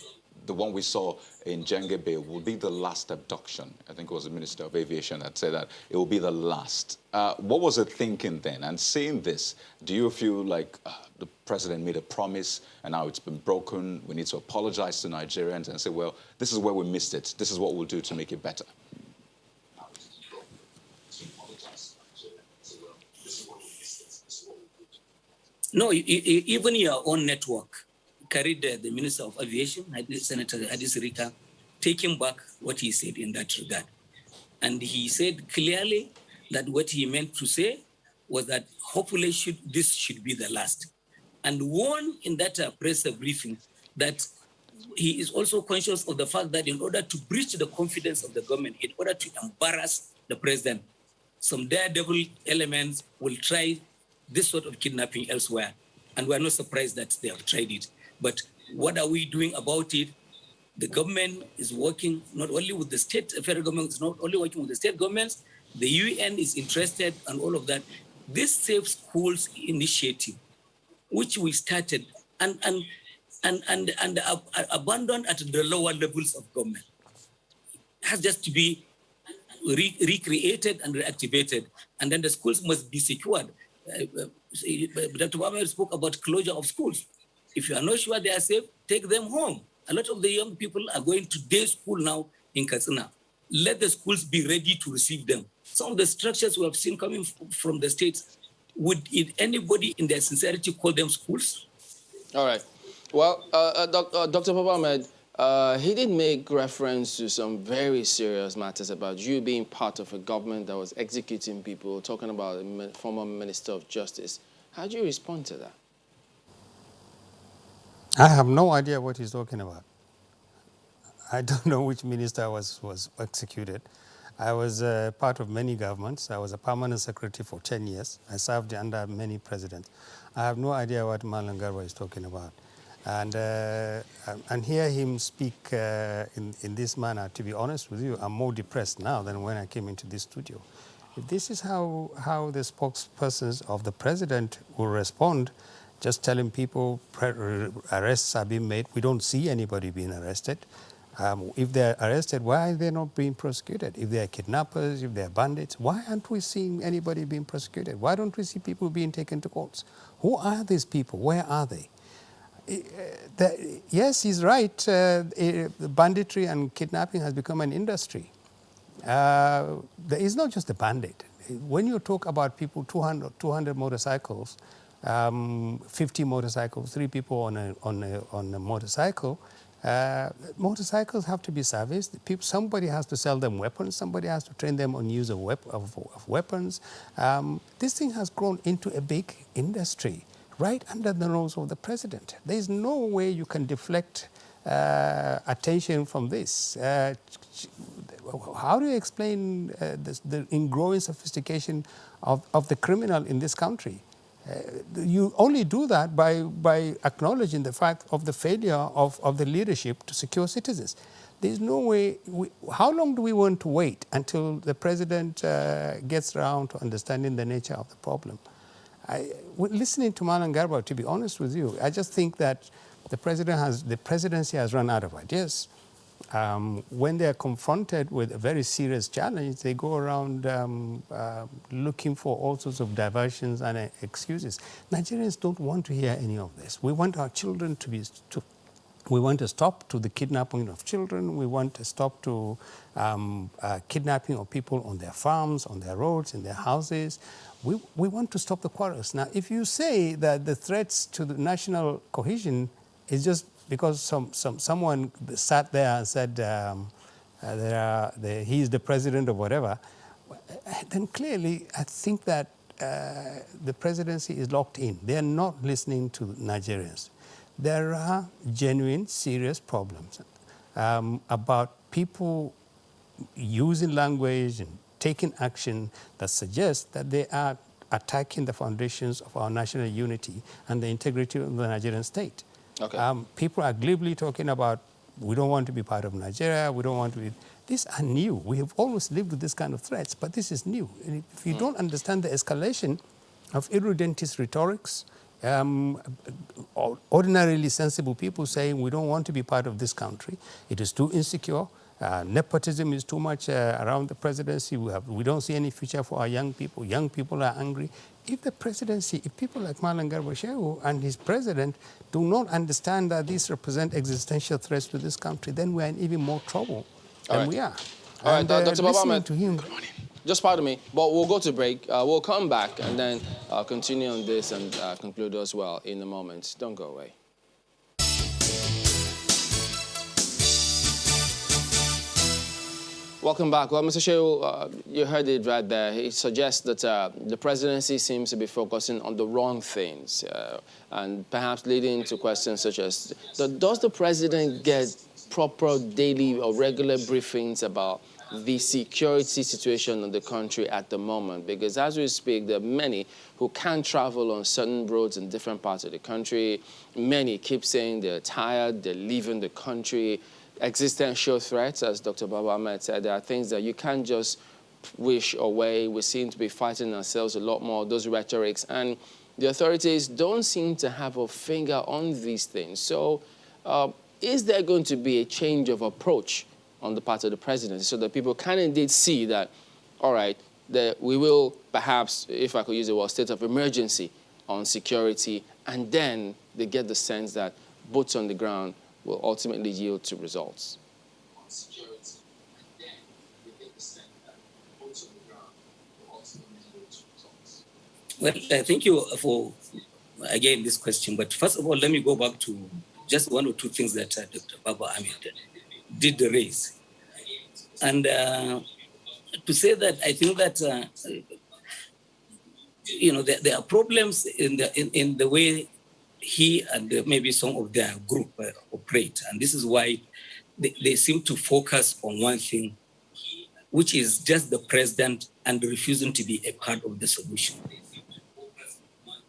the one we saw in Jenge Bay will be the last abduction, I think it was the Minister of Aviation that said that it will be the last. What was it thinking then? And saying this, do you feel like the president made a promise and now it's been broken? We need to apologize to Nigerians and say, well, this is where we missed it. This is what we'll do to make it better. No, even your own network carried the Minister of Aviation, Senator Hadis Rika, taking back what he said in that regard. And he said clearly that what he meant to say was that hopefully this should be the last. And warned in that press briefing that he is also conscious of the fact that in order to breach the confidence of the government, in order to embarrass the president, some daredevil elements will try this sort of kidnapping elsewhere. And we're not surprised that they have tried it. But what are we doing about it? The government is working not only with the federal government, is not only working with the state governments, the UN is interested and all of that. This Safe Schools initiative, which we started and abandoned at the lower levels of government, has just to be recreated and reactivated. And then the schools must be secured. Dr. Mohammed spoke about closure of schools. If you are not sure they are safe, take them home. A lot of the young people are going to day school now in Katsina. Let the schools be ready to receive them. Some of the structures we have seen coming from the states, would anybody in their sincerity call them schools? All right. Well, Dr. Papa Ahmed, he did make reference to some very serious matters about you being part of a government that was executing people, talking about a former Minister of Justice. How do you respond to that? I have no idea what he's talking about. I don't know which minister was executed. I was part of many governments. I was a permanent secretary for 10 years. I served under many presidents. I have no idea what Malan Garba is talking about. And hear him speak in this manner, to be honest with you, I'm more depressed now than when I came into this studio. If this is how the spokespersons of the president will respond, just telling people arrests are being made, we don't see anybody being arrested. If they're arrested, why are they not being prosecuted? If they're kidnappers, if they're bandits, why aren't we seeing anybody being prosecuted? Why don't we see people being taken to courts? Who are these people? Where are they? Yes, he's right. Banditry and kidnapping has become an industry. There is not just a bandit. When you talk about people, 200 motorcycles, 50 motorcycles, 3 people on a motorcycle, motorcycles have to be serviced. Somebody has to sell them weapons. Somebody has to train them on use of weapons. This thing has grown into a big industry right under the nose of the president. There is no way you can deflect attention from this. How do you explain the growing sophistication of the criminal in this country? You only do that by acknowledging the fact of the failure of the leadership to secure citizens. There's no way. How long do we want to wait until the president gets around to understanding the nature of the problem? Listening to Malan Garba, to be honest with you, I just think that the presidency has run out of ideas. When they are confronted with a very serious challenge, they go around looking for all sorts of diversions and excuses. Nigerians don't want to hear any of this. We want our children we want a stop to the kidnapping of children. We want a stop to kidnapping of people on their farms, on their roads, in their houses. We want to stop the quarrels. Now, if you say that the threats to the national cohesion is just because someone sat there and said he is the president or whatever, then clearly I think that the presidency is locked in. They are not listening to Nigerians. There are genuine, serious problems about people using language and taking action that suggests that they are attacking the foundations of our national unity and the integrity of the Nigerian state. Okay. People are glibly talking about, we don't want to be part of Nigeria, we don't want to be... These are new. We have always lived with this kind of threats, but this is new. And if you don't understand the escalation of irredentist rhetorics, ordinarily sensible people saying we don't want to be part of this country, it is too insecure, nepotism is too much around the presidency, we don't see any future for our young people are angry. If the presidency, if people like Malan Garba Shehu and his president do not understand that these represent existential threats to this country, then we're in even more trouble than we are. All right, Dr. Baba Ahmed, to him, just pardon me, but we'll go to break. We'll come back and then continue on this and conclude as well in a moment. Don't go away. welcome back. Well, Mr. Shehu, you heard it right there. He suggests that the presidency seems to be focusing on the wrong things and perhaps leading to questions such as, does the president get proper daily or regular briefings about the security situation in the country at the moment? Because as we speak, there are many who can't travel on certain roads in different parts of the country. Many keep saying they're tired, they're leaving the country. Existential threats, as Dr. Baba Ahmed said, there are things that you can't just wish away. We seem to be fighting ourselves a lot more, those rhetorics. And the authorities don't seem to have a finger on these things. So is there going to be a change of approach on the part of the presidency so that people can indeed see that, all right, that we will perhaps, if I could use the word, state of emergency on security, and then they get the sense that boots on the ground will ultimately yield to results? Well, thank you for, again, this question. But first of all, let me go back to just one or two things that Dr. Baba Ahmed did raise. And to say that, I think that, there are problems in the way he and maybe some of their group operate. And this is why they seem to focus on one thing, which is just the president and refusing to be a part of the solution.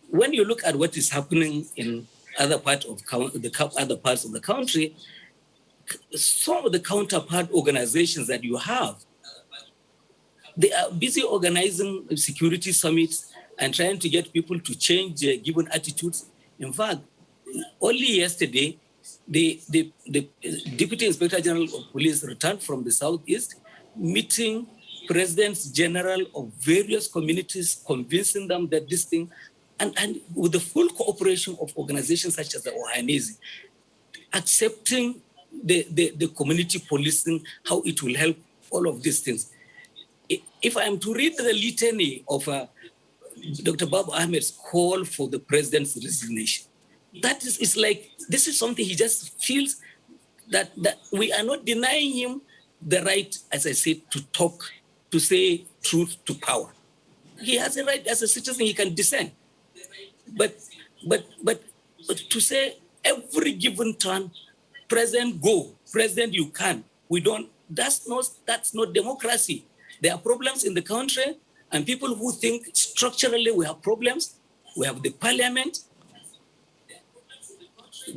When you look at what is happening in other parts of the country, some of the counterpart organizations that you have, they are busy organizing security summits and trying to get people to change given attitudes. In fact, only yesterday, the Deputy Inspector General of Police returned from the Southeast, meeting presidents general of various communities, convincing them that this thing, and with the full cooperation of organizations such as the Ohanese, accepting the community policing, how it will help all of these things. If I am to read the litany of Dr. Baba Ahmed's call for the president's resignation, that is like, this is something he just feels that we are not denying him the right, as I said, to talk, to say truth to power. He has a right as a citizen, he can dissent. But to say every given turn, President, go, President, you can. We don't, that's not democracy. There are problems in the country, and people who think structurally we have problems, we have the parliament.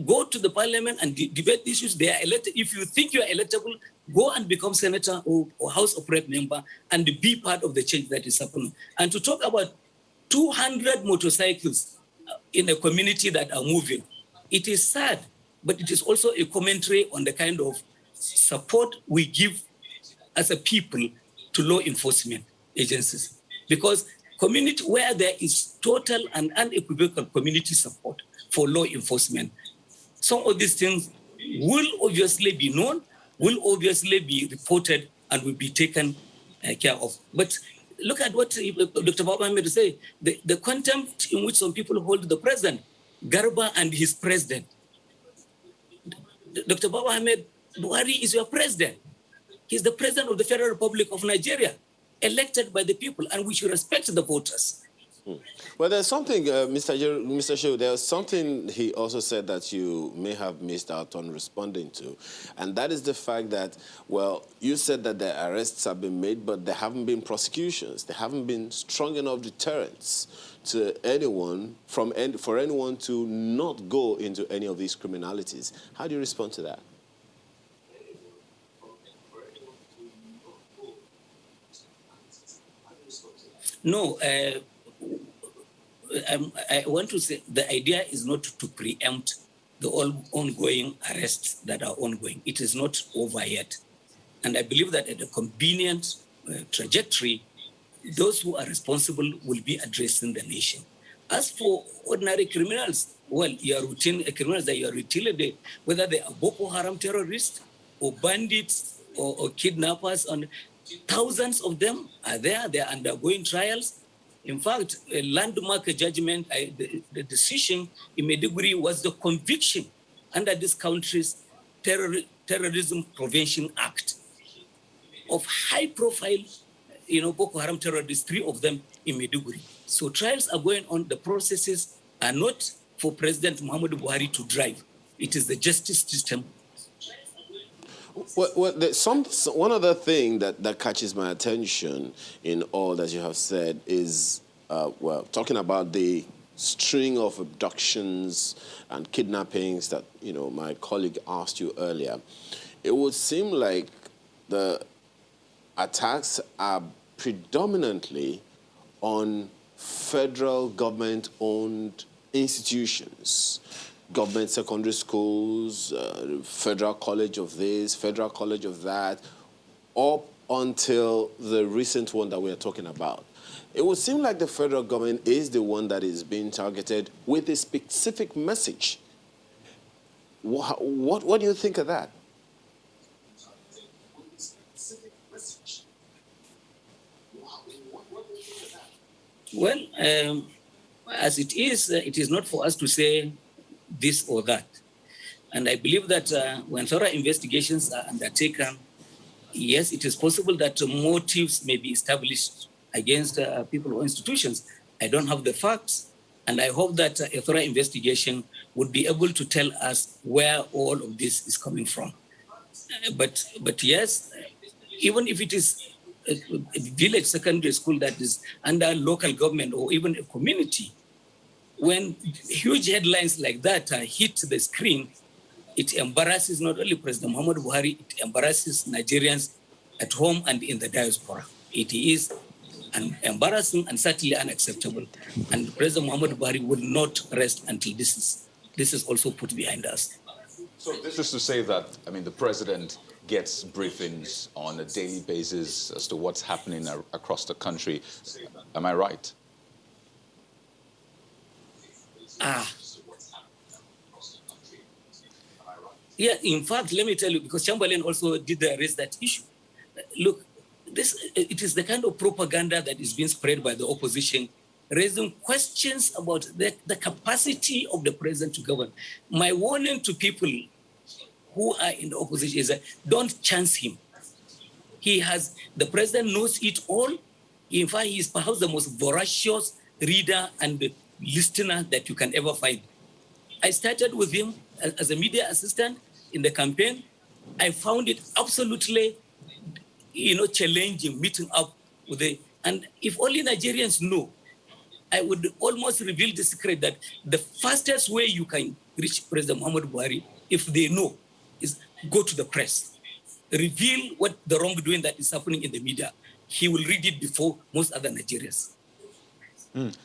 Go to the parliament and debate issues. They are elected. If you think you are electable, go and become senator or House of Rep member and be part of the change that is happening. And to talk about 200 motorcycles in a community that are moving, it is sad, but it is also a commentary on the kind of support we give as a people to law enforcement agencies. Because community, where there is total and unequivocal community support for law enforcement, some of these things will obviously be known, will obviously be reported, and will be taken care of. But look at what Dr. Baba Ahmed said, the contempt in which some people hold the president, Garba and his president. Dr. Baba Ahmed, Buhari is your president. He's the president of the Federal Republic of Nigeria, elected by the people, and we should respect the voters. Well, there's something, Mr. Shehu, there's something he also said that you may have missed out on responding to, and that is the fact that, well, you said that the arrests have been made, but there haven't been prosecutions. There haven't been strong enough deterrents to anyone, for anyone to not go into any of these criminalities. How do you respond to that? No, I want to say the idea is not to preempt the ongoing arrests that are ongoing. It is not over yet. And I believe that at a convenient trajectory, those who are responsible will be addressing the nation. As for ordinary criminals, well, your routine criminals that you are routinely, whether they are Boko Haram terrorists or bandits or kidnappers, and thousands of them are there. They are undergoing trials. In fact, a landmark judgment, the decision in Maiduguri was the conviction under this country's Terrorism Prevention Act. of high-profile, Boko Haram terrorists, 3 of them in Maiduguri. So trials are going on. The processes are not for President Muhammadu Buhari to drive. It is the justice system. One other thing that catches my attention in all that you have said is, talking about the string of abductions and kidnappings that, my colleague asked you earlier. It would seem like the attacks are predominantly on federal government-owned institutions, government secondary schools, federal college of this, federal college of that, up until the recent one that we are talking about. It would seem like the federal government is the one that is being targeted with a specific message. What do you think of that? Well, as it is not for us to say this or that. And I believe that when thorough investigations are undertaken, yes, it is possible that motives may be established against people or institutions. I don't have the facts, and I hope that a thorough investigation would be able to tell us where all of this is coming from. But yes, even if it is a village secondary school that is under local government or even a community, when huge headlines like that hit the screen, it embarrasses not only President Muhammadu Buhari, it embarrasses Nigerians at home and in the diaspora. It is embarrassing and certainly unacceptable. And President Muhammadu Buhari will not rest until this is also put behind us. So this is to say that, the president gets briefings on a daily basis as to what's happening across the country. Am I right? Yeah, in fact, let me tell you, because Chamberlain also did raise that issue. Look, it is the kind of propaganda that is being spread by the opposition, raising questions about the capacity of the president to govern. My warning to people who are in the opposition is that don't chance him. The president knows it all. In fact, he is perhaps the most voracious reader and listener that you can ever find. I started with him as a media assistant in the campaign. I found it absolutely, challenging meeting up with and if only Nigerians know, I would almost reveal the secret that the fastest way you can reach President Muhammadu Buhari, if they know, is go to the press. Reveal what the wrongdoing that is happening in the media. He will read it before most other Nigerians.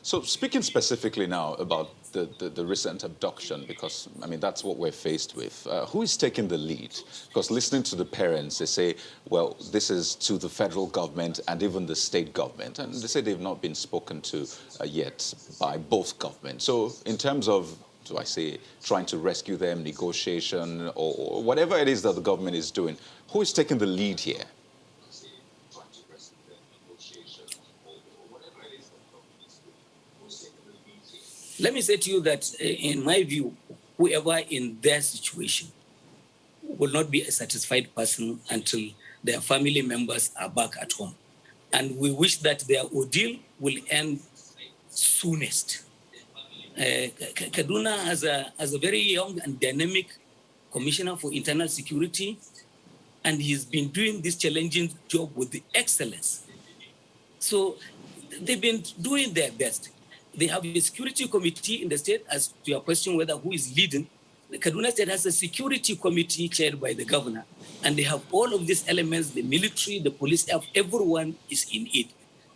So speaking specifically now about the recent abduction, because, that's what we're faced with. Who is taking the lead? Because listening to the parents, they say, well, this is to the federal government and even the state government. And they say they've not been spoken to yet by both governments. So in terms of, trying to rescue them, negotiation, or whatever it is that the government is doing, who is taking the lead here? Let me say to you that, in my view, whoever in their situation will not be a satisfied person until their family members are back at home. And we wish that their ordeal will end soonest. Kaduna has a very young and dynamic commissioner for internal security, and he's been doing this challenging job with the excellence. So they've been doing their best. They have a security committee in the state, as to your question whether who is leading. The Kaduna State has a security committee chaired by the governor, and they have all of these elements, the military, the police, everyone is in it,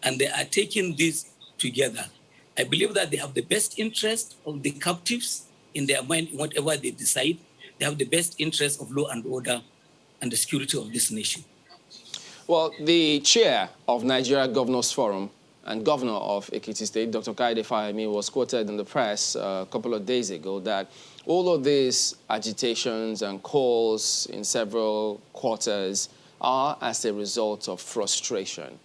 and they are taking this together. I believe that they have the best interest of the captives in their mind, whatever they decide. They have the best interest of law and order and the security of this nation. Well, the chair of Nigeria Governors Forum and governor of Ekiti State, Dr. Kayode Fayemi, was quoted in the press a couple of days ago that all of these agitations and calls in several quarters are as a result of frustration.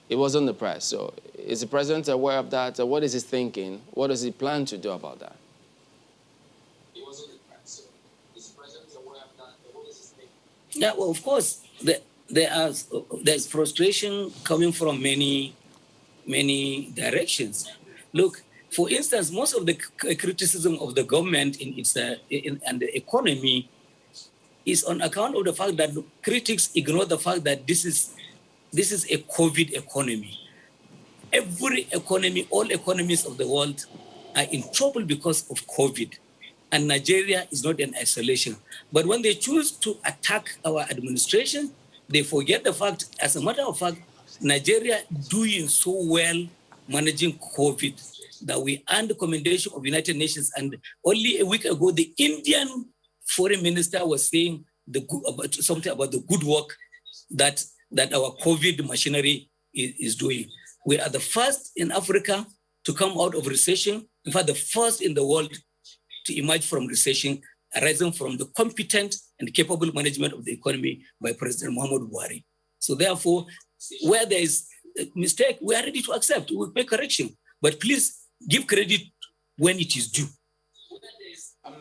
It was in the press. So is the president aware of that? What is he thinking? What does he plan to do about that? It was in the press. So is the president aware of that? What is his thinking? Yeah, well, of course, there's frustration coming from many directions. Look, for instance, most of the criticism of the government in its and the economy is on account of the fact that critics ignore the fact that this is a COVID economy. Every economy, all economies of the world are in trouble because of COVID. And Nigeria is not in isolation. But when they choose to attack our administration, they forget the fact, as a matter of fact, Nigeria doing so well managing COVID that we earned the commendation of United Nations. And only a week ago, the Indian foreign minister was saying something about the good work that our COVID machinery is doing. We are the first in Africa to come out of recession. In fact, the first in the world to emerge from recession, arising from the competent and capable management of the economy by President Muhammadu Buhari. So therefore, where there is a mistake, we are ready to accept, we'll make correction. But please give credit when it is due.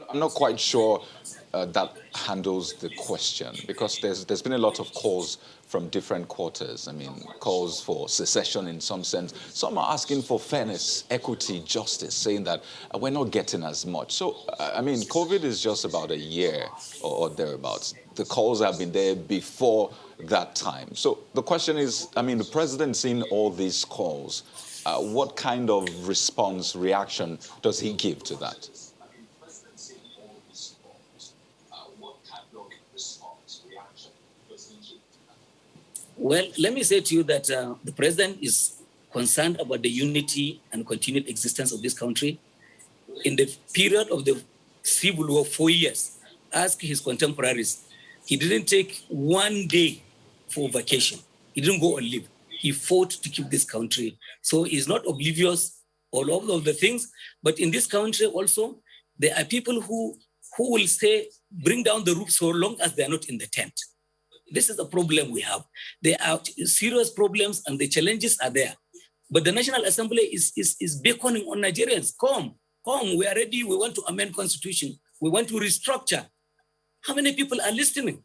I'm not quite sure that handles the question, because there's been a lot of calls from different quarters. I mean, calls for secession in some sense. Some are asking for fairness, equity, justice, saying that we're not getting as much. So, I mean, COVID is just about a year or thereabouts. The calls have been there before that time. So the question is, I mean, the president seeing all these calls, what kind of response, reaction does he give to that? Well, let me say to you that the president is concerned about the unity and continued existence of this country. In the period of the civil war, 4 years, ask his contemporaries, he didn't take 1 day for vacation. He didn't go on leave. He fought to keep this country. So he's not oblivious all of the things. But in this country also, there are people who will say, bring down the roof so long as they're not in the tent. This is a problem we have. There are serious problems and the challenges are there. But the National Assembly is beckoning on Nigerians. Come, we are ready. We want to amend constitution. We want to restructure. How many people are listening?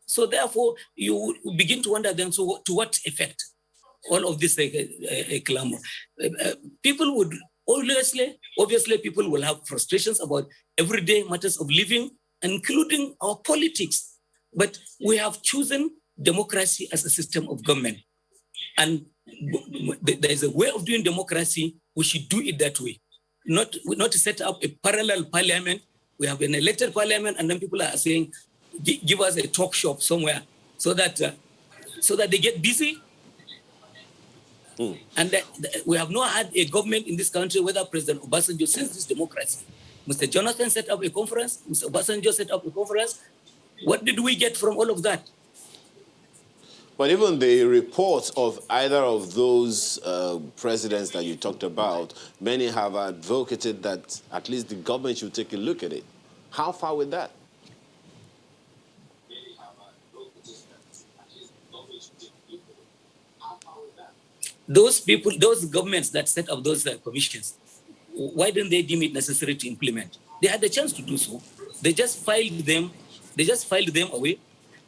So therefore, you begin to wonder then, so to what effect? All of this clamor. People would, obviously people will have frustrations about everyday matters of living, including our politics. But we have chosen democracy as a system of government. And there is a way of doing democracy, we should do it that way. Not to set up a parallel parliament. We have an elected parliament and then people are saying, give us a talk shop somewhere so that they get busy. And we have not had a government in this country, whether President Obasanjo, since this democracy. Mr. Jonathan set up a conference, Mr. Obasanjo set up a conference. What did we get from all of that? But even the reports of either of those presidents that you talked about, many have advocated that at least the government should take a look at it. How far with that? Those people, those governments that set up those commissions, why didn't they deem it necessary to implement? They had the chance to do so. They just filed them away.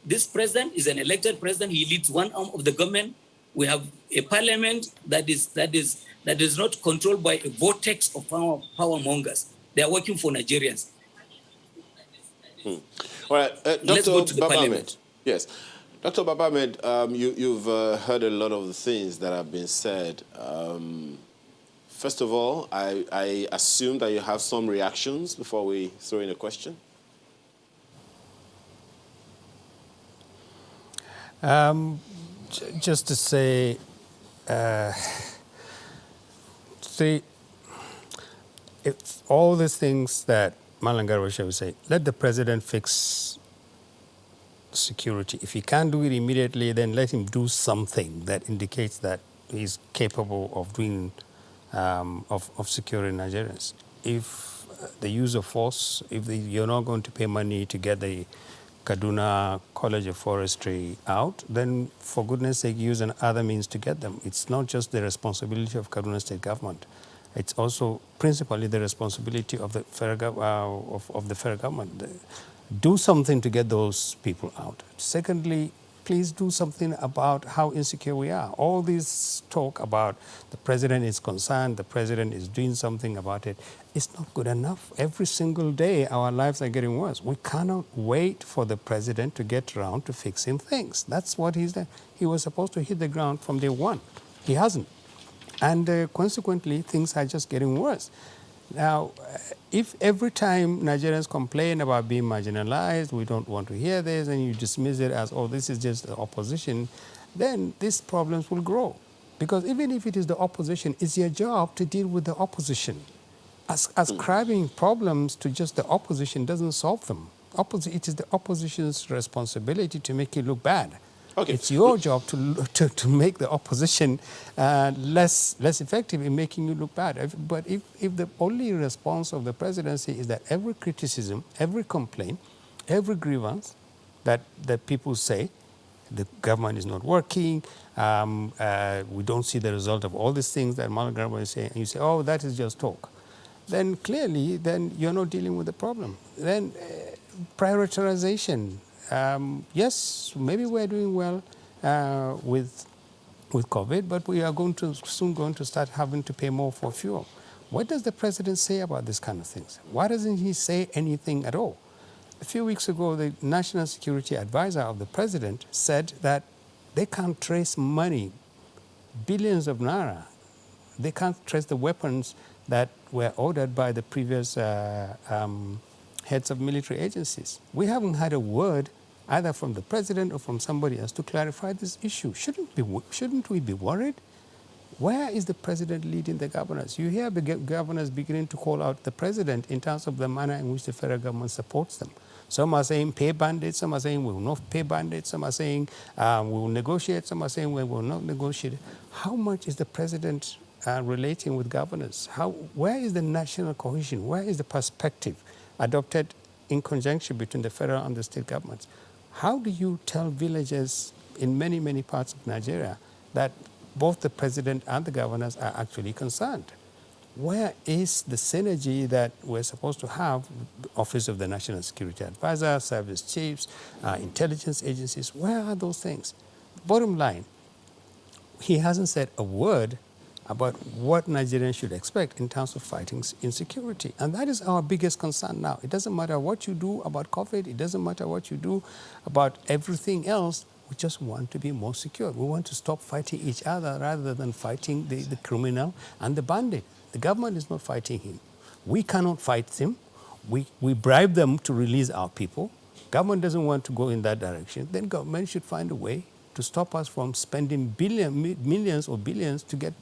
This president is an elected president. He leads one arm of the government. We have a parliament that is not controlled by a vortex of power mongers. They are working for Nigerians. All right, Dr. Baba Ahmed. Yes, Dr. Baba Ahmed, you've heard a lot of the things that have been said. First of all, I assume that you have some reactions before we throw in a question. Just to say, if all these things that Malam Garba Shehu would say, let the president fix security. If he can't do it immediately, then let him do something that indicates that he's capable of doing, of securing Nigerians. If the use of force, you're not going to pay money to get the Kaduna College of Forestry out, then for goodness sake, use other means to get them. It's not just the responsibility of Kaduna State government. It's also principally the responsibility of the federal government. Do something to get those people out. Secondly, please do something about how insecure we are. All this talk about the president is concerned, the president is doing something about it, it's not good enough. Every single day, our lives are getting worse. We cannot wait for the president to get around to fixing things. That's what he's done. He was supposed to hit the ground from day one. He hasn't. And consequently, things are just getting worse. Now, if every time Nigerians complain about being marginalized, we don't want to hear this, and you dismiss it as, oh, this is just the opposition, then these problems will grow. Because even if it is the opposition, it's your job to deal with the opposition. Ascribing problems to just the opposition doesn't solve them. It is the opposition's responsibility to make it look bad. Okay. It's your job to make the opposition less effective in making you look bad. But if the only response of the presidency is that every criticism, every complaint, every grievance that people say, the government is not working, we don't see the result of all these things that Malam Garba is saying, and you say, oh, that is just talk, then clearly you're not dealing with the problem. Then prioritization. Yes, maybe we're doing well with COVID, but we are soon going to start having to pay more for fuel. What does the president say about this kind of things? Why doesn't he say anything at all? A few weeks ago, the National Security Advisor of the president said that they can't trace money, billions of naira. They can't trace the weapons that were ordered by the previous heads of military agencies. We haven't had a word either from the president or from somebody else to clarify this issue. Shouldn't we be worried? Where is the president leading the governors? You hear the governors beginning to call out the president in terms of the manner in which the federal government supports them. Some are saying pay bandits, some are saying we will not pay bandits, some are saying we will negotiate, some are saying we will not negotiate. How much is the president relating with governors? Where is the national cohesion? Where is the perspective adopted in conjunction between the federal and the state governments? How do you tell villagers in many, many parts of Nigeria that both the president and the governors are actually concerned? Where is the synergy that we're supposed to have, the Office of the National Security Advisor, service chiefs, intelligence agencies? Where are those things? Bottom line, he hasn't said a word about what Nigerians should expect in terms of fighting insecurity. And that is our biggest concern now. It doesn't matter what you do about COVID. It doesn't matter what you do about everything else. We just want to be more secure. We want to stop fighting each other rather than fighting the criminal and the bandit. The government is not fighting him. We cannot fight him. We bribe them to release our people. Government doesn't want to go in that direction. Then government should find a way to stop us from spending millions or billions to get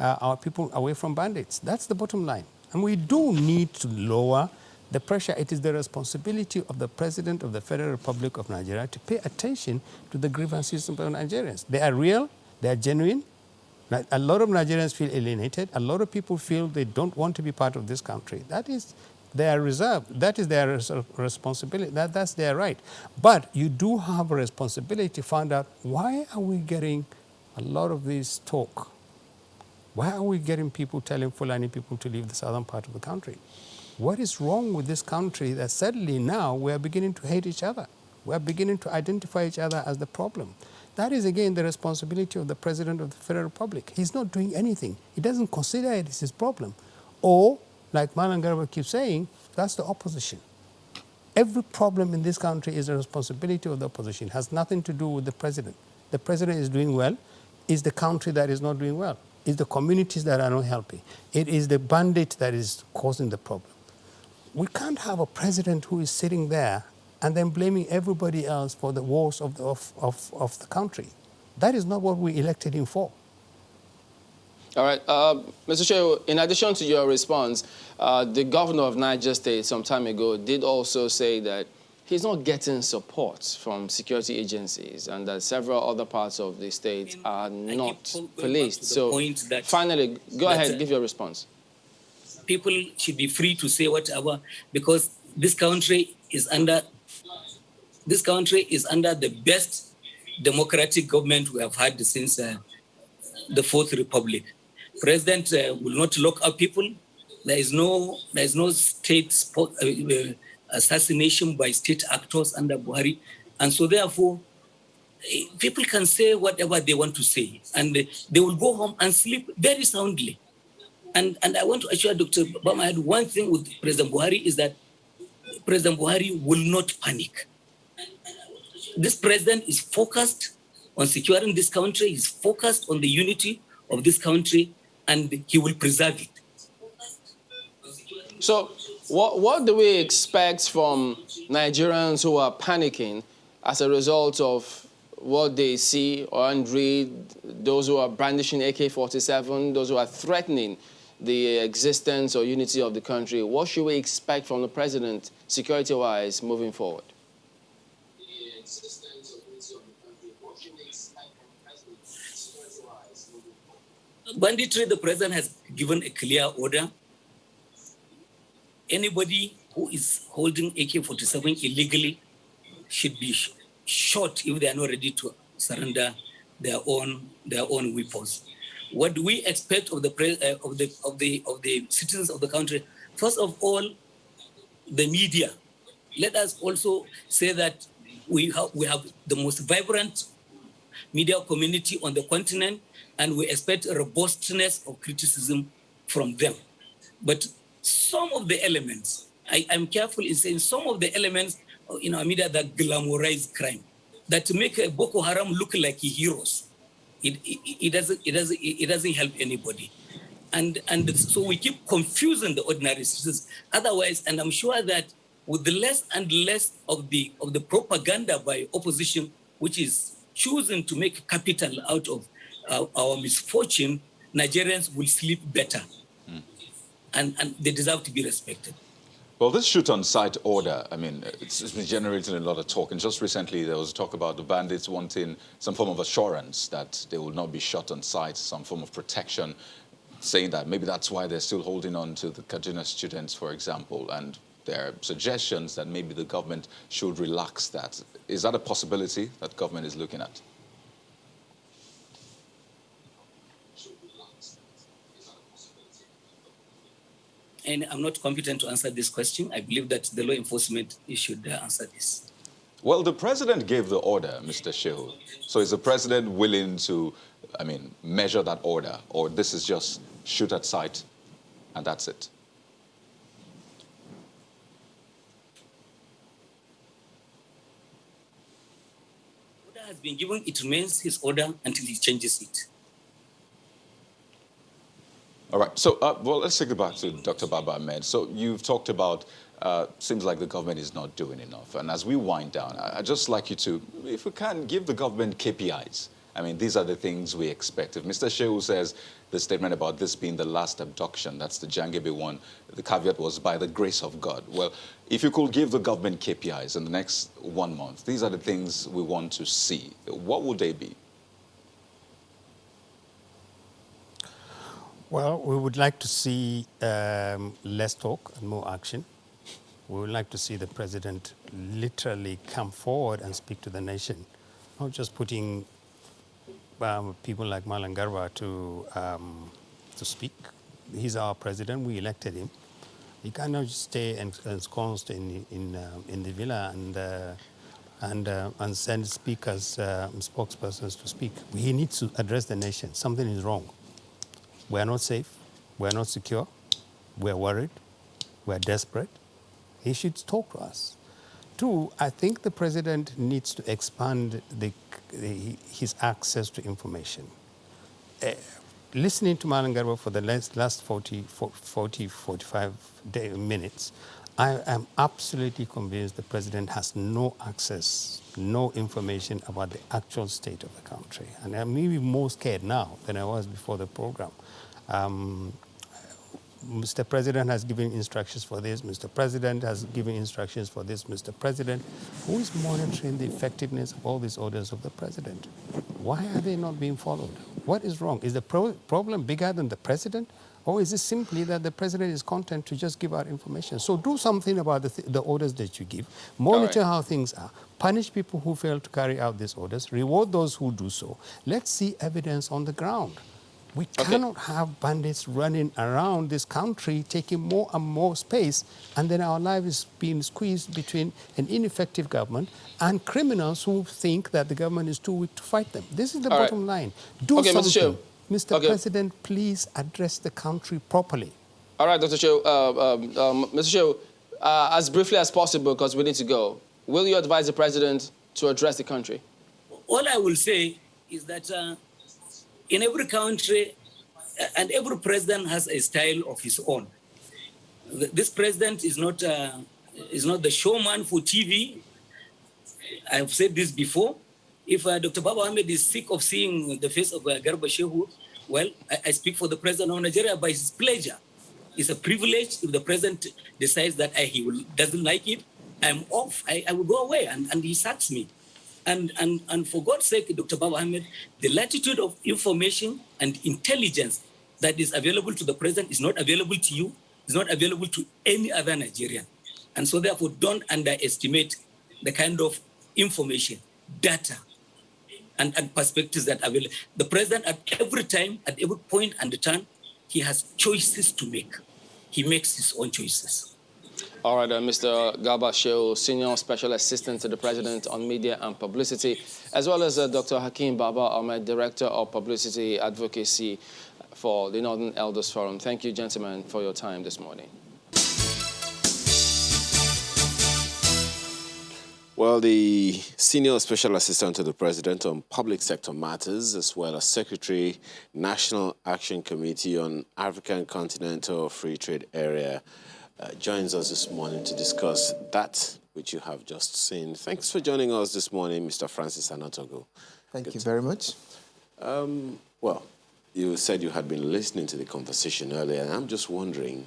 our people away from bandits. That's the bottom line. And we do need to lower the pressure. It is the responsibility of the President of the Federal Republic of Nigeria to pay attention to the grievances of Nigerians. They are real, they are genuine. A lot of Nigerians feel alienated. A lot of people feel they don't want to be part of this country. That is their reserve. That is their responsibility. That's their right. But you do have a responsibility to find out, why are we getting a lot of this talk? Why are we getting people telling Fulani people to leave the southern part of the country? What is wrong with this country that suddenly now we are beginning to hate each other? We are beginning to identify each other as the problem. That is, again, the responsibility of the President of the Federal Republic. He's not doing anything. He doesn't consider it as his problem. Or, like Malam Garba keeps saying, that's the opposition. Every problem in this country is the responsibility of the opposition. It has nothing to do with the President. The President is doing well. It's the country that is not doing well. It's the communities that are not helping. It is the bandit that is causing the problem. We can't have a president who is sitting there and then blaming everybody else for the woes of the country. That is not what we elected him for. All right. Mr. Chair, in addition to your response, the governor of Niger State some time ago did also say that he's not getting support from security agencies and that several other parts of the state are not policed. So finally, go ahead, give your response. People should be free to say whatever, because this country is under the best democratic government we have had since the Fourth Republic. President will not lock up people. There is no state assassination by state actors under Buhari, and so therefore people can say whatever they want to say, and they will go home and sleep very soundly. And I want to assure Dr. Bama one thing with President Buhari is that President Buhari will not panic. This president is focused on securing this country, he's focused on the unity of this country, and he will preserve it. So what do we expect from Nigerians who are panicking as a result of what they see and read, those who are brandishing AK-47, those who are threatening the existence or unity of the country? What should we expect from the president, security-wise, moving forward? Banditry, the president has given a clear order. Anybody who is holding AK-47 illegally should be shot if they are not ready to surrender their own weapons. What do we expect of the citizens of the country? First of all, the media. Let us also say that we have the most vibrant media community on the continent, and we expect a robustness of criticism from them. But some of the elements, I'm careful in saying some of the elements in our media that glamorize crime, that make Boko Haram look like heroes. It doesn't help anybody. And so we keep confusing the ordinary citizens. Otherwise, and I'm sure that with the less and less of the propaganda by opposition, which is choosing to make capital out of our misfortune, Nigerians will sleep better. And they deserve to be respected. Well, this shoot-on-sight order, I mean, it's been generating a lot of talk. And just recently, there was talk about the bandits wanting some form of assurance that they will not be shot on sight, some form of protection, saying that maybe that's why they're still holding on to the Kaduna students, for example. And there are suggestions that maybe the government should relax that. Is that a possibility that government is looking at? And I'm not competent to answer this question. I believe that the law enforcement should answer this. Well, the president gave the order, Mr. Shehu. So is the president willing to, I mean, measure that order? Or this is just shoot at sight and that's it? Order has been given. It remains his order until he changes it. All right. So, well, let's take it back to Dr. Baba Ahmed. So you've talked about, seems like the government is not doing enough. And as we wind down, I'd just like you to, if we can, give the government KPIs. I mean, these are the things we expect. If Mr. Shehu says the statement about this being the last abduction, that's the Jangebe one, the caveat was by the grace of God. Well, if you could give the government KPIs in the next 1 month, these are the things we want to see. What would they be? Well, we would like to see less talk and more action. We would like to see the president literally come forward and speak to the nation, not just putting people like Malam Garba to speak. He's our president. We elected him. He cannot just stay ensconced in the villa and send speakers, spokespersons to speak. He needs to address the nation. Something is wrong. We are not safe. We are not secure. We are worried. We are desperate. He should talk to us. Two, I think the president needs to expand his access to information. Listening to Malam Garba for the last 45 minutes, I am absolutely convinced the president has no access, no information about the actual state of the country. And I'm maybe more scared now than I was before the program. Mr. President has given instructions for this. Mr. President has given instructions for this. Mr. President, who is monitoring the effectiveness of all these orders of the president? Why are they not being followed? What is wrong? Is the problem bigger than the president? Or is it simply that the president is content to just give out information? So do something about the orders that you give. Monitor how things are. Punish people who fail to carry out these orders. Reward those who do so. Let's see evidence on the ground. We cannot have bandits running around this country, taking more and more space, and then our life is being squeezed between an ineffective government and criminals who think that the government is too weak to fight them. This is the bottom line. Do Okay, something. Mr. Shehu. Mr. President, please address the country properly. All right, Dr. Shehu. Mr. Shehu, as briefly as possible, because we need to go, will you advise the president to address the country? All I will say is that in every country, and every president has a style of his own. This president is not the showman for TV. I have said this before. If Dr. Baba Ahmed is sick of seeing the face of Garba Shehu, well, I speak for the president of Nigeria by his pleasure. It's a privilege if the president decides that doesn't like it. I'm off. I will go away, and he sacks me. And for God's sake, Dr. Baba Ahmed, the latitude of information and intelligence that is available to the president is not available to you, is not available to any other Nigerian. And so therefore, don't underestimate the kind of information, data, and perspectives that are available. The president at every time, at every point and turn, he has choices to make. He makes his own choices. All right, Mr. Garba Shehu, Senior Special Assistant to the President on Media and Publicity, as well as Dr. Hakeem Baba Ahmed, Director of Publicity Advocacy for the Northern Elders Forum. Thank you, gentlemen, for your time this morning. Well, the Senior Special Assistant to the President on Public Sector Matters, as well as Secretary, National Action Committee on African Continental Free Trade Area, joins us this morning to discuss that which you have just seen. Thanks for joining us this morning, Mr. Francis Anatogo. Thank you very much. Well, you said you had been listening to the conversation earlier, and I'm just wondering,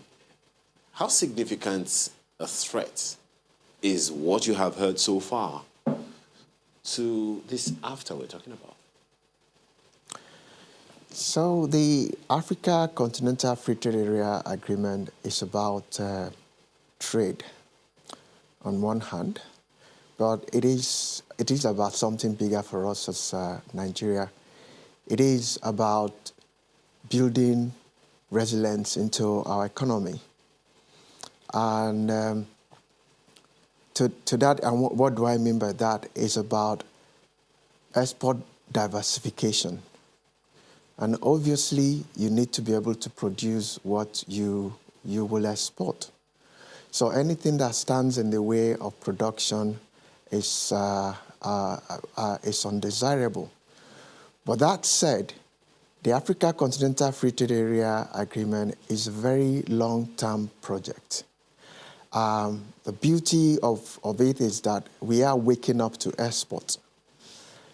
how significant a threat is what you have heard so far to this after we're talking about? So the Africa Continental Free Trade Area Agreement is about trade on one hand, but it is about something bigger for us as Nigeria. It is about building resilience into our economy. And to that, and what do I mean by that, is about export diversification. And obviously, you need to be able to produce what you will export. So anything that stands in the way of production is undesirable. But that said, the Africa Continental Free Trade Area Agreement is a very long-term project. The beauty of it is that we are waking up to export.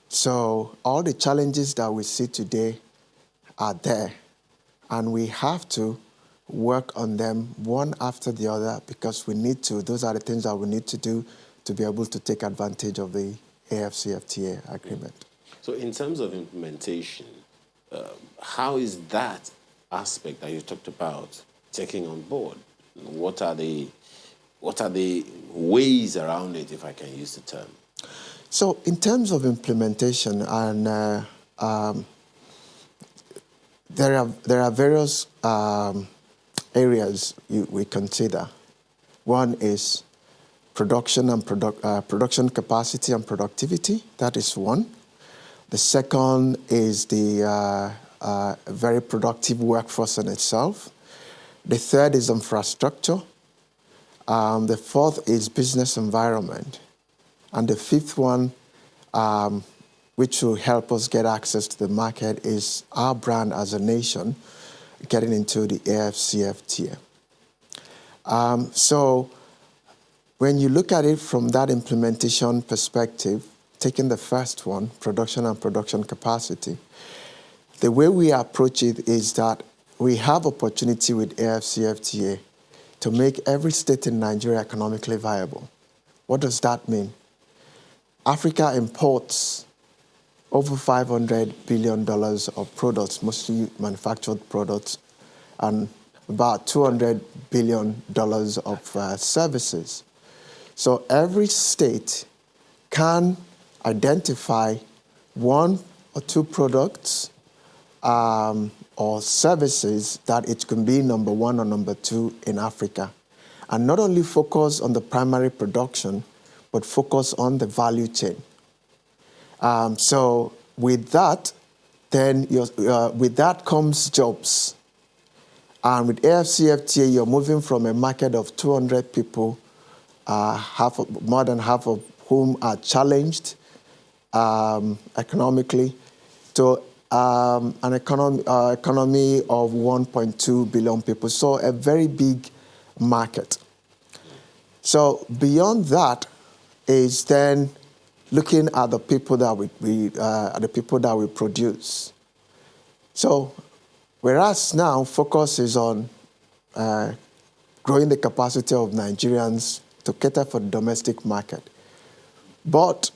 So all the challenges that we see today are there, and we have to work on them one after the other because we need to. Those are the things that we need to do to be able to take advantage of the AFCFTA agreement. So in terms of implementation, how is that aspect that you talked about taking on board? What are the ways around it, if I can use the term? So in terms of implementation, and there are various areas we consider. One is production and production capacity and productivity. That is one. The second is the very productive workforce in itself. The third is infrastructure. The fourth is business environment. And the fifth one, which will help us get access to the market, is our brand as a nation getting into the AFCFTA. So when you look at it from that implementation perspective, taking the first one, production and production capacity, the way we approach it is that we have opportunity with AFCFTA to make every state in Nigeria economically viable. What does that mean? Africa imports over $500 billion of products, mostly manufactured products, and about $200 billion of services. So every state can identify one or two products or services that it can be number one or number two in Africa. And not only focus on the primary production, but focus on the value chain. So with that, then with that comes jobs. And with AFCFTA, you're moving from a market of 200 people, more than half of whom are challenged economically, to an economy of 1.2 billion people. So a very big market. So beyond that is then looking at the people that we produce. So whereas now focus is on growing the capacity of Nigerians to cater for the domestic market, but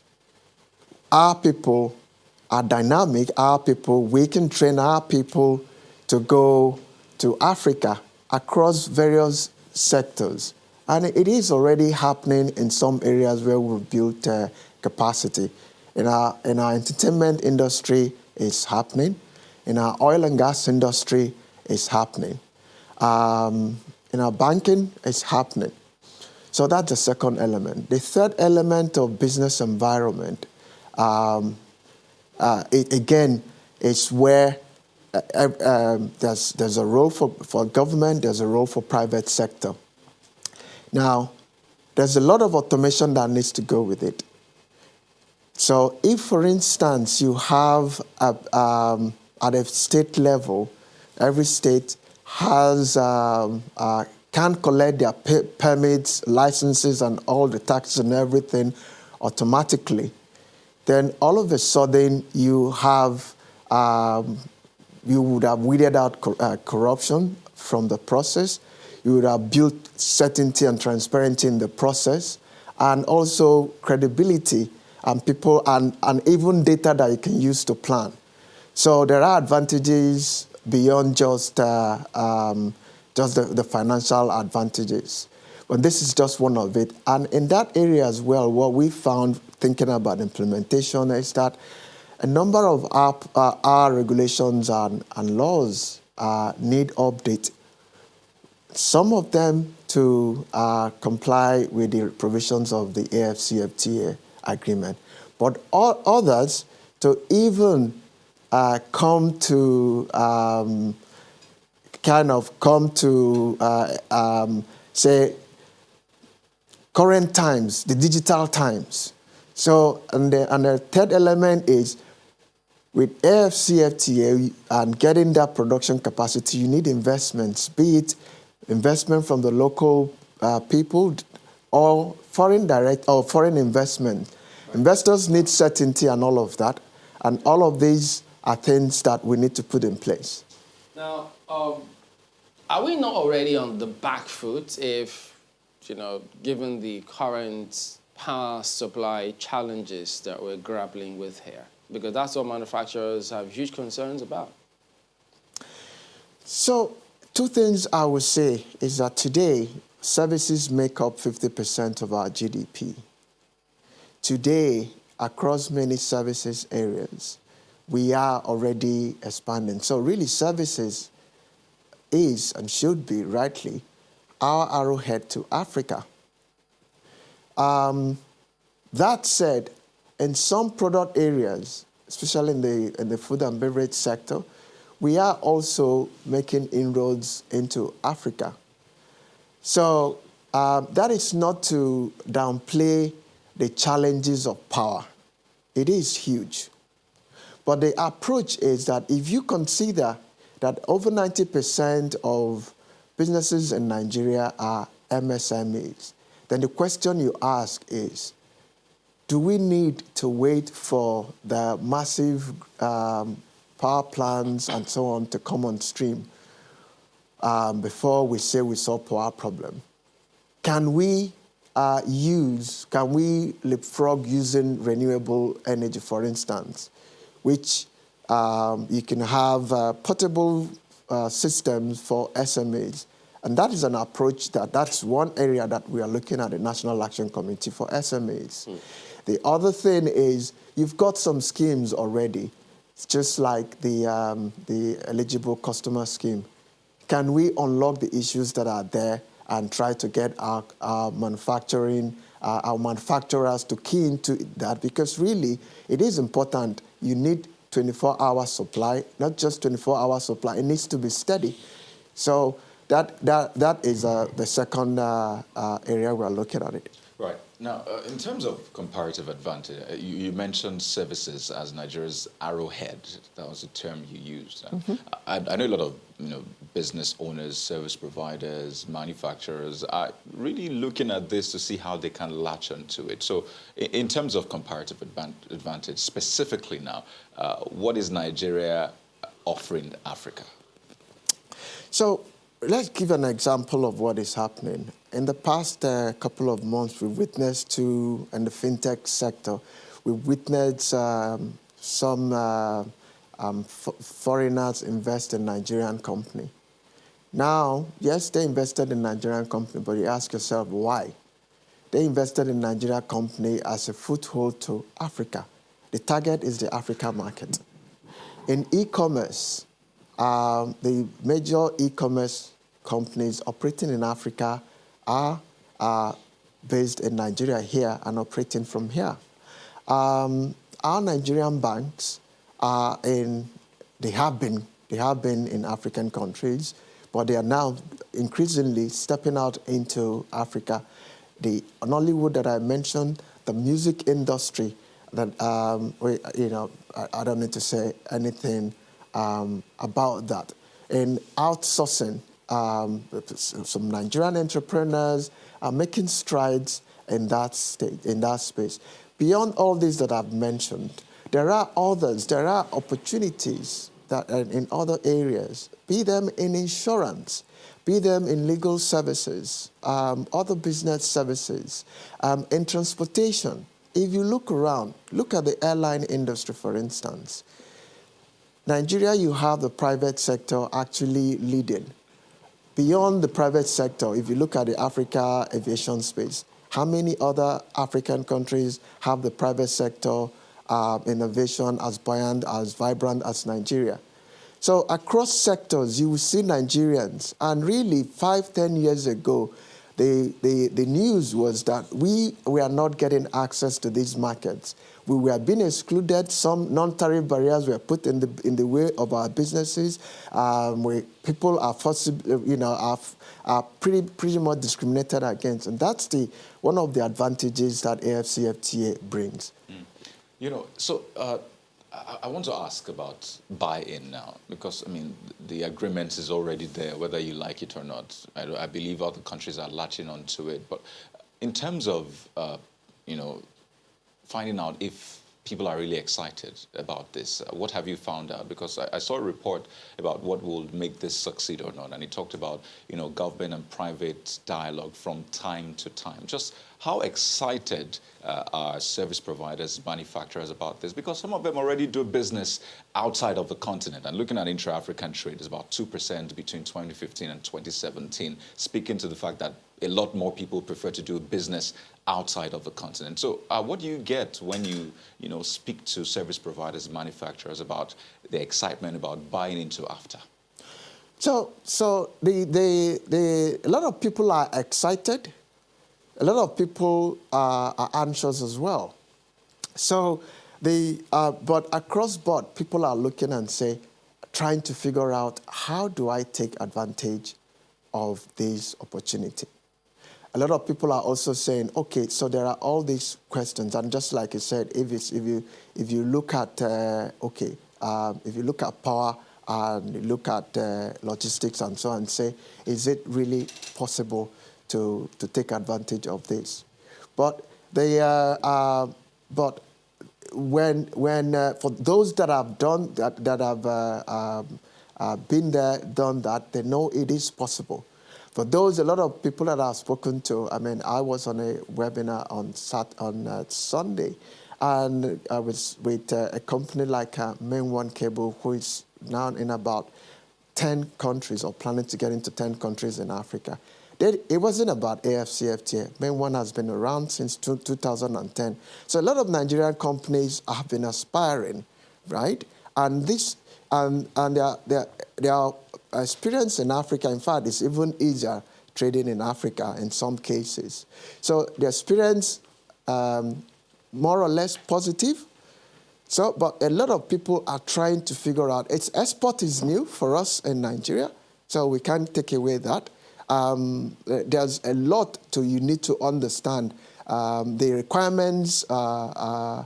our people are dynamic. We can train our people to go to Africa across various sectors. And it is already happening in some areas where we've built capacity. In our entertainment industry, it's happening. In our oil and gas industry, it's happening. In our banking, it's happening. So that's the second element. The third element of business environment, again, is where there's a role for government, there's a role for private sector. Now, there's a lot of automation that needs to go with it. So if, for instance, you have at a state level, every state has can collect their permits, licenses, and all the taxes and everything automatically, then all of a sudden you have you would have weeded out corruption from the process. You would have built certainty and transparency in the process, and also credibility and people and even data that you can use to plan. So there are advantages beyond just the financial advantages. But this is just one of it. And in that area as well, what we found thinking about implementation is that a number of our regulations and laws need update. Some of them to comply with the provisions of the AFCFTA agreement, but all others to even come to say current times, the digital times. So, and the third element is with AFCFTA and getting that production capacity, you need investments, be it investment from the local people or foreign direct or foreign investment. Investors need certainty and all of that. And all of these are things that we need to put in place. Now, are we not already on the back foot if, given the current power supply challenges that we're grappling with here? Because that's what manufacturers have huge concerns about. So, two things I would say is that today, services make up 50% of our GDP. Today, across many services areas, we are already expanding. So really, services is and should be, rightly, our arrowhead to Africa. That said, in some product areas, especially in the food and beverage sector, we are also making inroads into Africa. So that is not to downplay the challenges of power. It is huge. But the approach is that if you consider that over 90% of businesses in Nigeria are MSMEs, then the question you ask is, do we need to wait for the massive power plants and so on to come on stream before we say we solve our problem? Can we leapfrog using renewable energy, for instance, which you can have portable systems for SMEs. And that is an approach that's one area that we are looking at the National Action Committee for SMEs. The other thing is you've got some schemes already It's just like the eligible customer scheme. Can we unlock the issues that are there and try to get our manufacturers to key into that? Because really, it is important. You need 24-hour supply, not just 24-hour supply. It needs to be steady. So that is the second area we're looking at it. Right. Now, in terms of comparative advantage, you mentioned services as Nigeria's arrowhead. That was the term you used. I know a lot of business owners, service providers, manufacturers are really looking at this to see how they can latch onto it. So in terms of comparative advantage, specifically now, what is Nigeria offering Africa? So let's give an example of what is happening. In the past couple of months, we've witnessed in the fintech sector, we've witnessed some foreigners invest in Nigerian company. Now, yes, they invested in Nigerian company, but you ask yourself why? They invested in Nigerian company as a foothold to Africa. The target is the Africa market. In e-commerce, the major e-commerce companies operating in Africa are based in Nigeria here and operating from here. Our Nigerian banks they have been in African countries, but they are now increasingly stepping out into Africa. The Nollywood that I mentioned, the music industry, that I don't need to say anything about that. In outsourcing, some Nigerian entrepreneurs are making strides in that space. Beyond all these that I've mentioned, there are others. There are opportunities that are in other areas, be them in insurance, be them in legal services, other business services, in transportation. If you look around, look at the airline industry, for instance. Nigeria, you have the private sector actually leading. Beyond the private sector, if you look at the Africa aviation space, how many other African countries have the private sector innovation as buoyant, as vibrant as Nigeria? So across sectors, you will see Nigerians. And really, 5-10 years ago, the news was that we are not getting access to these markets. We were being excluded. Some non-tariff barriers were put in the way of our businesses. Where people are are pretty much discriminated against, and that's one of the advantages that AFCFTA brings. So I want to ask about buy-in now, because the agreement is already there, whether you like it or not. I believe other countries are latching onto it, but in terms of finding out if people are really excited about this, what have you found out? Because I saw a report about what will make this succeed or not, and it talked about government and private dialogue from time to time. Just how excited are service providers, manufacturers about this? Because some of them already do business outside of the continent. And looking at intra-African trade, it's about 2% between 2015 and 2017, speaking to the fact that a lot more people prefer to do business outside of the continent. So what do you get when you speak to service providers, manufacturers about the excitement about buying into AfTA? So a lot of people are excited. A lot of people are anxious as well. So but across board, people are looking and trying to figure out, how do I take advantage of this opportunity? A lot of people are also saying, okay, so there are all these questions, and just like you said, if you look at if you look at power and you look at logistics and so on, is it really possible to take advantage of this? But when for those that have done that have been there, done that, they know it is possible. For those, a lot of people that I've spoken to, I was on a webinar on Sunday, and I was with a company like Main One Cable, who is now in about 10 countries or planning to get into 10 countries in Africa. It wasn't about AFCFTA. Main One has been around since 2010. So a lot of Nigerian companies have been aspiring, right? and their experience in Africa, in fact, is even easier trading in Africa in some cases. So the experience, more or less positive. So, but a lot of people are trying to figure out, export is new for us in Nigeria, so we can't take away that. There's a lot you need to understand. The requirements are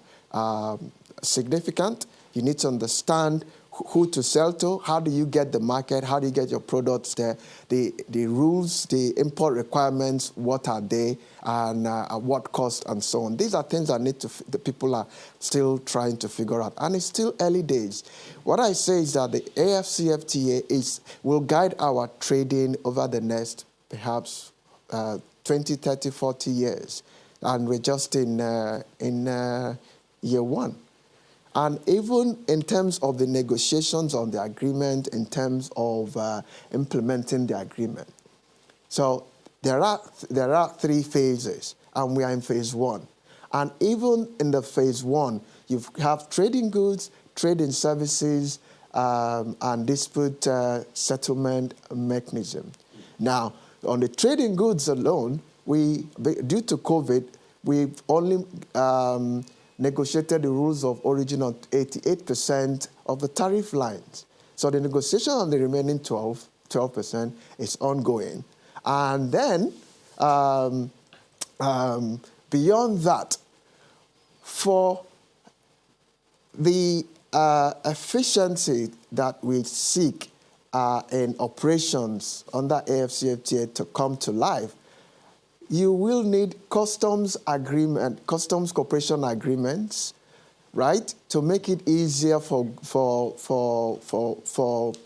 significant. You need to understand who to sell to, how do you get the market, how do you get your products there, the rules, the import requirements, what are they, and at what cost, and so on. These are things that the people are still trying to figure out, and it's still early days. What I say is that the AFCFTA will guide our trading over the next perhaps 20, 30, 40 years, and we're just in year one. And even in terms of the negotiations on the agreement, in terms of implementing the agreement. So there are 3 phases, and we are in phase 1. And even in the phase 1, you have trading goods, trading services, and dispute settlement mechanism. Now, on the trading goods alone, due to COVID, we've only negotiated the rules of origin on 88% of the tariff lines. So the negotiation on the remaining 12% is ongoing. And then, beyond that, for the efficiency that we seek in operations under AFCFTA to come to life, you will need customs cooperation agreements, right, to make it easier for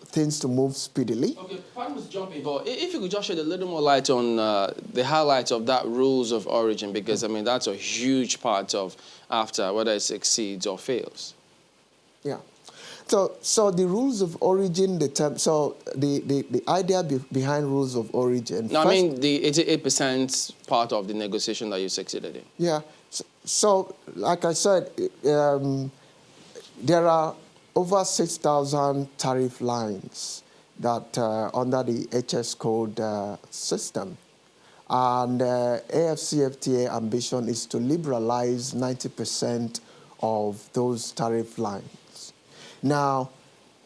things to move speedily. Okay, pardon me jumping, but if you could just shed a little more light on the highlights of that rules of origin, because I mean that's a huge part of AFTA, whether it succeeds or fails. Yeah. So the rules of origin, the idea behind rules of origin. No, I mean the 88% part of the negotiation that you succeeded in. Yeah. So like I said, there are over 6,000 tariff lines that under the HS code system. And AFCFTA ambition is to liberalize 90% of those tariff lines. Now,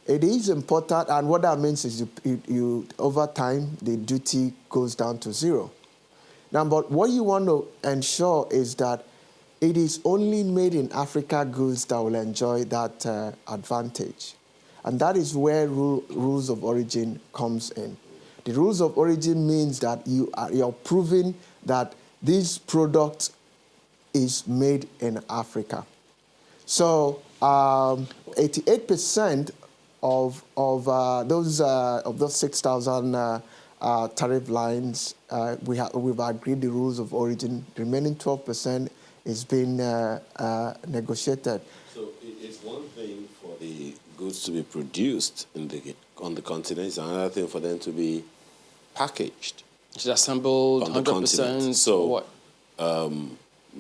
it is important, and what that means is you over time, the duty goes down to 0. Now, but what you want to ensure is that it is only made in Africa goods that will enjoy that advantage. And that is where rules of origin comes in. The rules of origin means that you're proving that this product is made in Africa. So 88% of those 6,000 tariff lines, we've agreed the rules of origin. The remaining 12% is being negotiated. So it's one thing for the goods to be produced on the continent. It's another thing for them to be packaged. It's assembled 100%. So what?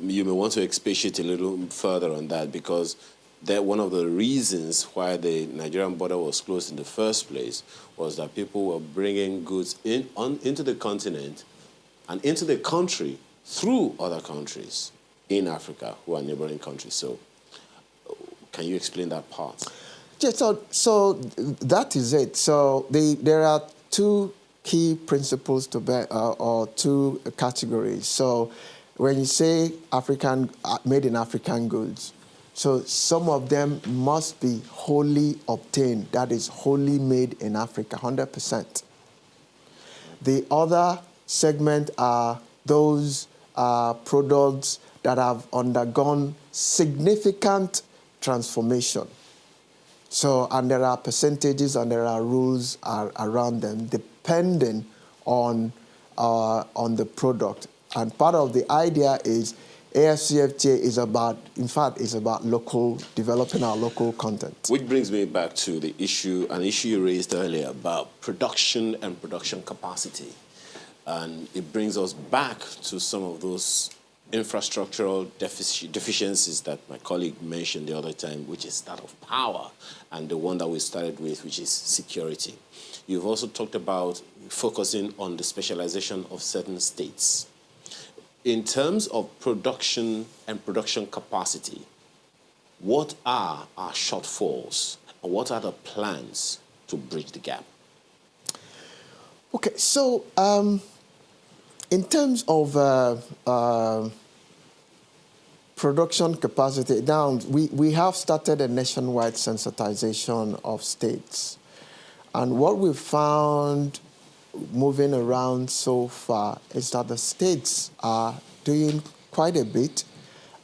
You may want to expatiate a little further on that, because one of the reasons why the Nigerian border was closed in the first place was that people were bringing goods into the continent and into the country through other countries in Africa who are neighboring countries. So can you explain that part? Yeah, so that is it. So there are 2 key principles to bear, or 2 categories. So when you say made in African goods, so some of them must be wholly obtained, that is wholly made in Africa, 100%. The other segment are those products that have undergone significant transformation. So, and there are percentages and there are rules around them depending on the product. And part of the idea is AFCFTA is about developing our local content. Which brings me back to an issue you raised earlier about production and production capacity. And it brings us back to some of those infrastructural deficiencies that my colleague mentioned the other time, which is that of power, and the one that we started with, which is security. You've also talked about focusing on the specialization of certain states. In terms of production and production capacity, what are our shortfalls and what are the plans to bridge the gap? Okay, so in terms of production capacity, now we have started a nationwide sensitization of states. And what we found moving around so far is that the states are doing quite a bit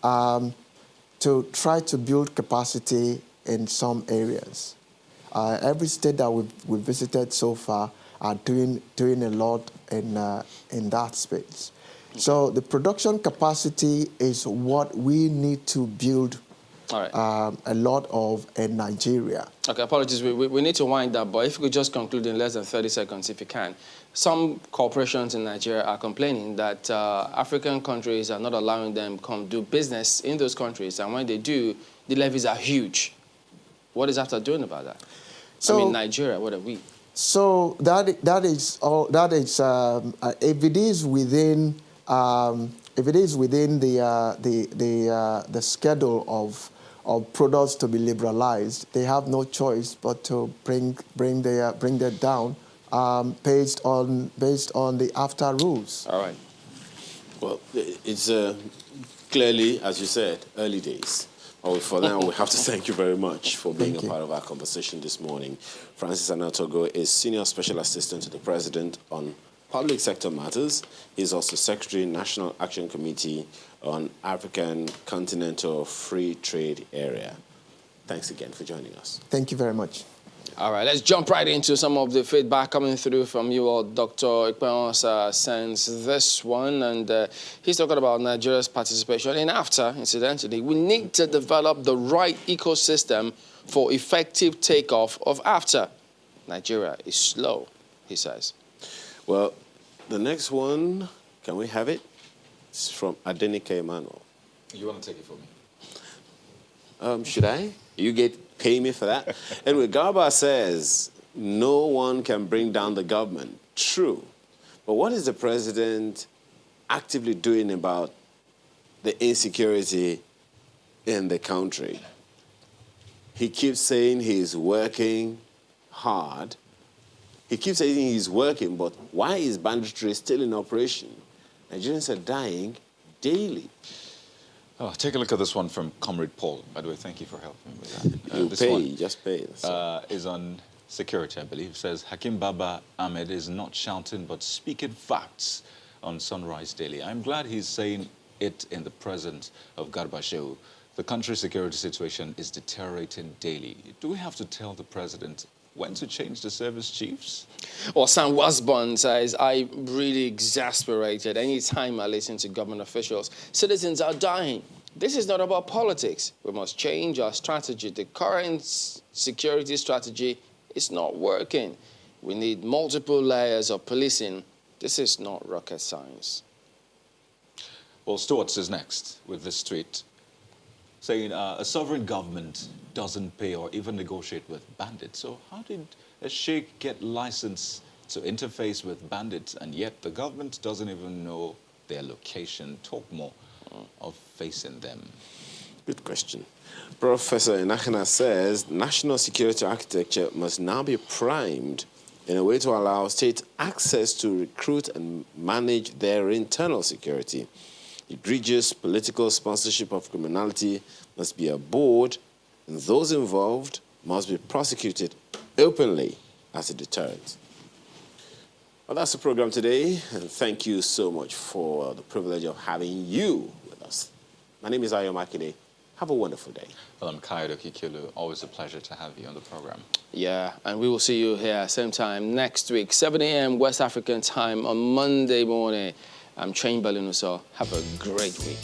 to try to build capacity in some areas. Every state that we've visited so far are doing a lot in that space. So the production capacity is what we need to build a lot of in Nigeria. Okay, apologies. We need to wind up, but if you could just conclude in less than 30 seconds, if you can. Some corporations in Nigeria are complaining that African countries are not allowing them come do business in those countries, and when they do, the levies are huge. What is AFTA doing about that? So, I mean, Nigeria, what are we? So that is all. That is if it is within the schedule of products to be liberalized, they have no choice but to bring that down based on the AFTA rules. All right. Well, it's clearly, as you said, early days. For now, we have to thank you very much for being a part of our conversation this morning. Francis Anatogo is Senior Special Assistant to the President on Public Sector Matters. He's also Secretary, National Action Committee on African Continental Free Trade Area. Thanks again for joining us. Thank you very much. All right, let's jump right into some of the feedback coming through from you all. Dr. Ikpeonsa sends this one, and he's talking about Nigeria's participation in AFTA, incidentally. We need to develop the right ecosystem for effective takeoff of AFTA. Nigeria is slow, he says. Well, the next one, can we have it? It's from Adenike Emmanuel. You want to take it for me? Should I? You pay me for that? Anyway, Garba says, no one can bring down the government. True. But what is the president actively doing about the insecurity in the country? He keeps saying he's working hard. He keeps saying he's working, but why is banditry still in operation? Nigerians are dying daily. Oh, take a look at this one from Comrade Paul. By the way, thank you for helping me with that. You pay, just pay. Is on security, I believe. It says, Hakim Baba Ahmed is not shouting, but speaking facts on Sunrise Daily. I'm glad he's saying it in the presence of Garba Shehu. The country's security situation is deteriorating daily. Do we have to tell the president when to change the service chiefs? Well, Sam Wasbon says, I'm really exasperated anytime I listen to government officials. Citizens are dying. This is not about politics. We must change our strategy. The current security strategy is not working. We need multiple layers of policing. This is not rocket science. Well, Stewart's is next with this tweet, saying a sovereign government doesn't pay or even negotiate with bandits. So how did a sheikh get license to interface with bandits, and yet the government doesn't even know their location? Talk more of facing them. Good question. Professor Inakana says national security architecture must now be primed in a way to allow states access to recruit and manage their internal security. Egregious political sponsorship of criminality must be abhorred, and those involved must be prosecuted openly as a deterrent. Well, that's the program today, and thank you so much for the privilege of having you with us. My name is Ayo Makinde. Have a wonderful day. Well, I'm Kayode Kikilu. Always a pleasure to have you on the program. Yeah, and we will see you here same time next week, 7 a.m. West African time on Monday morning. I'm Chain Balinuso. Have a great week.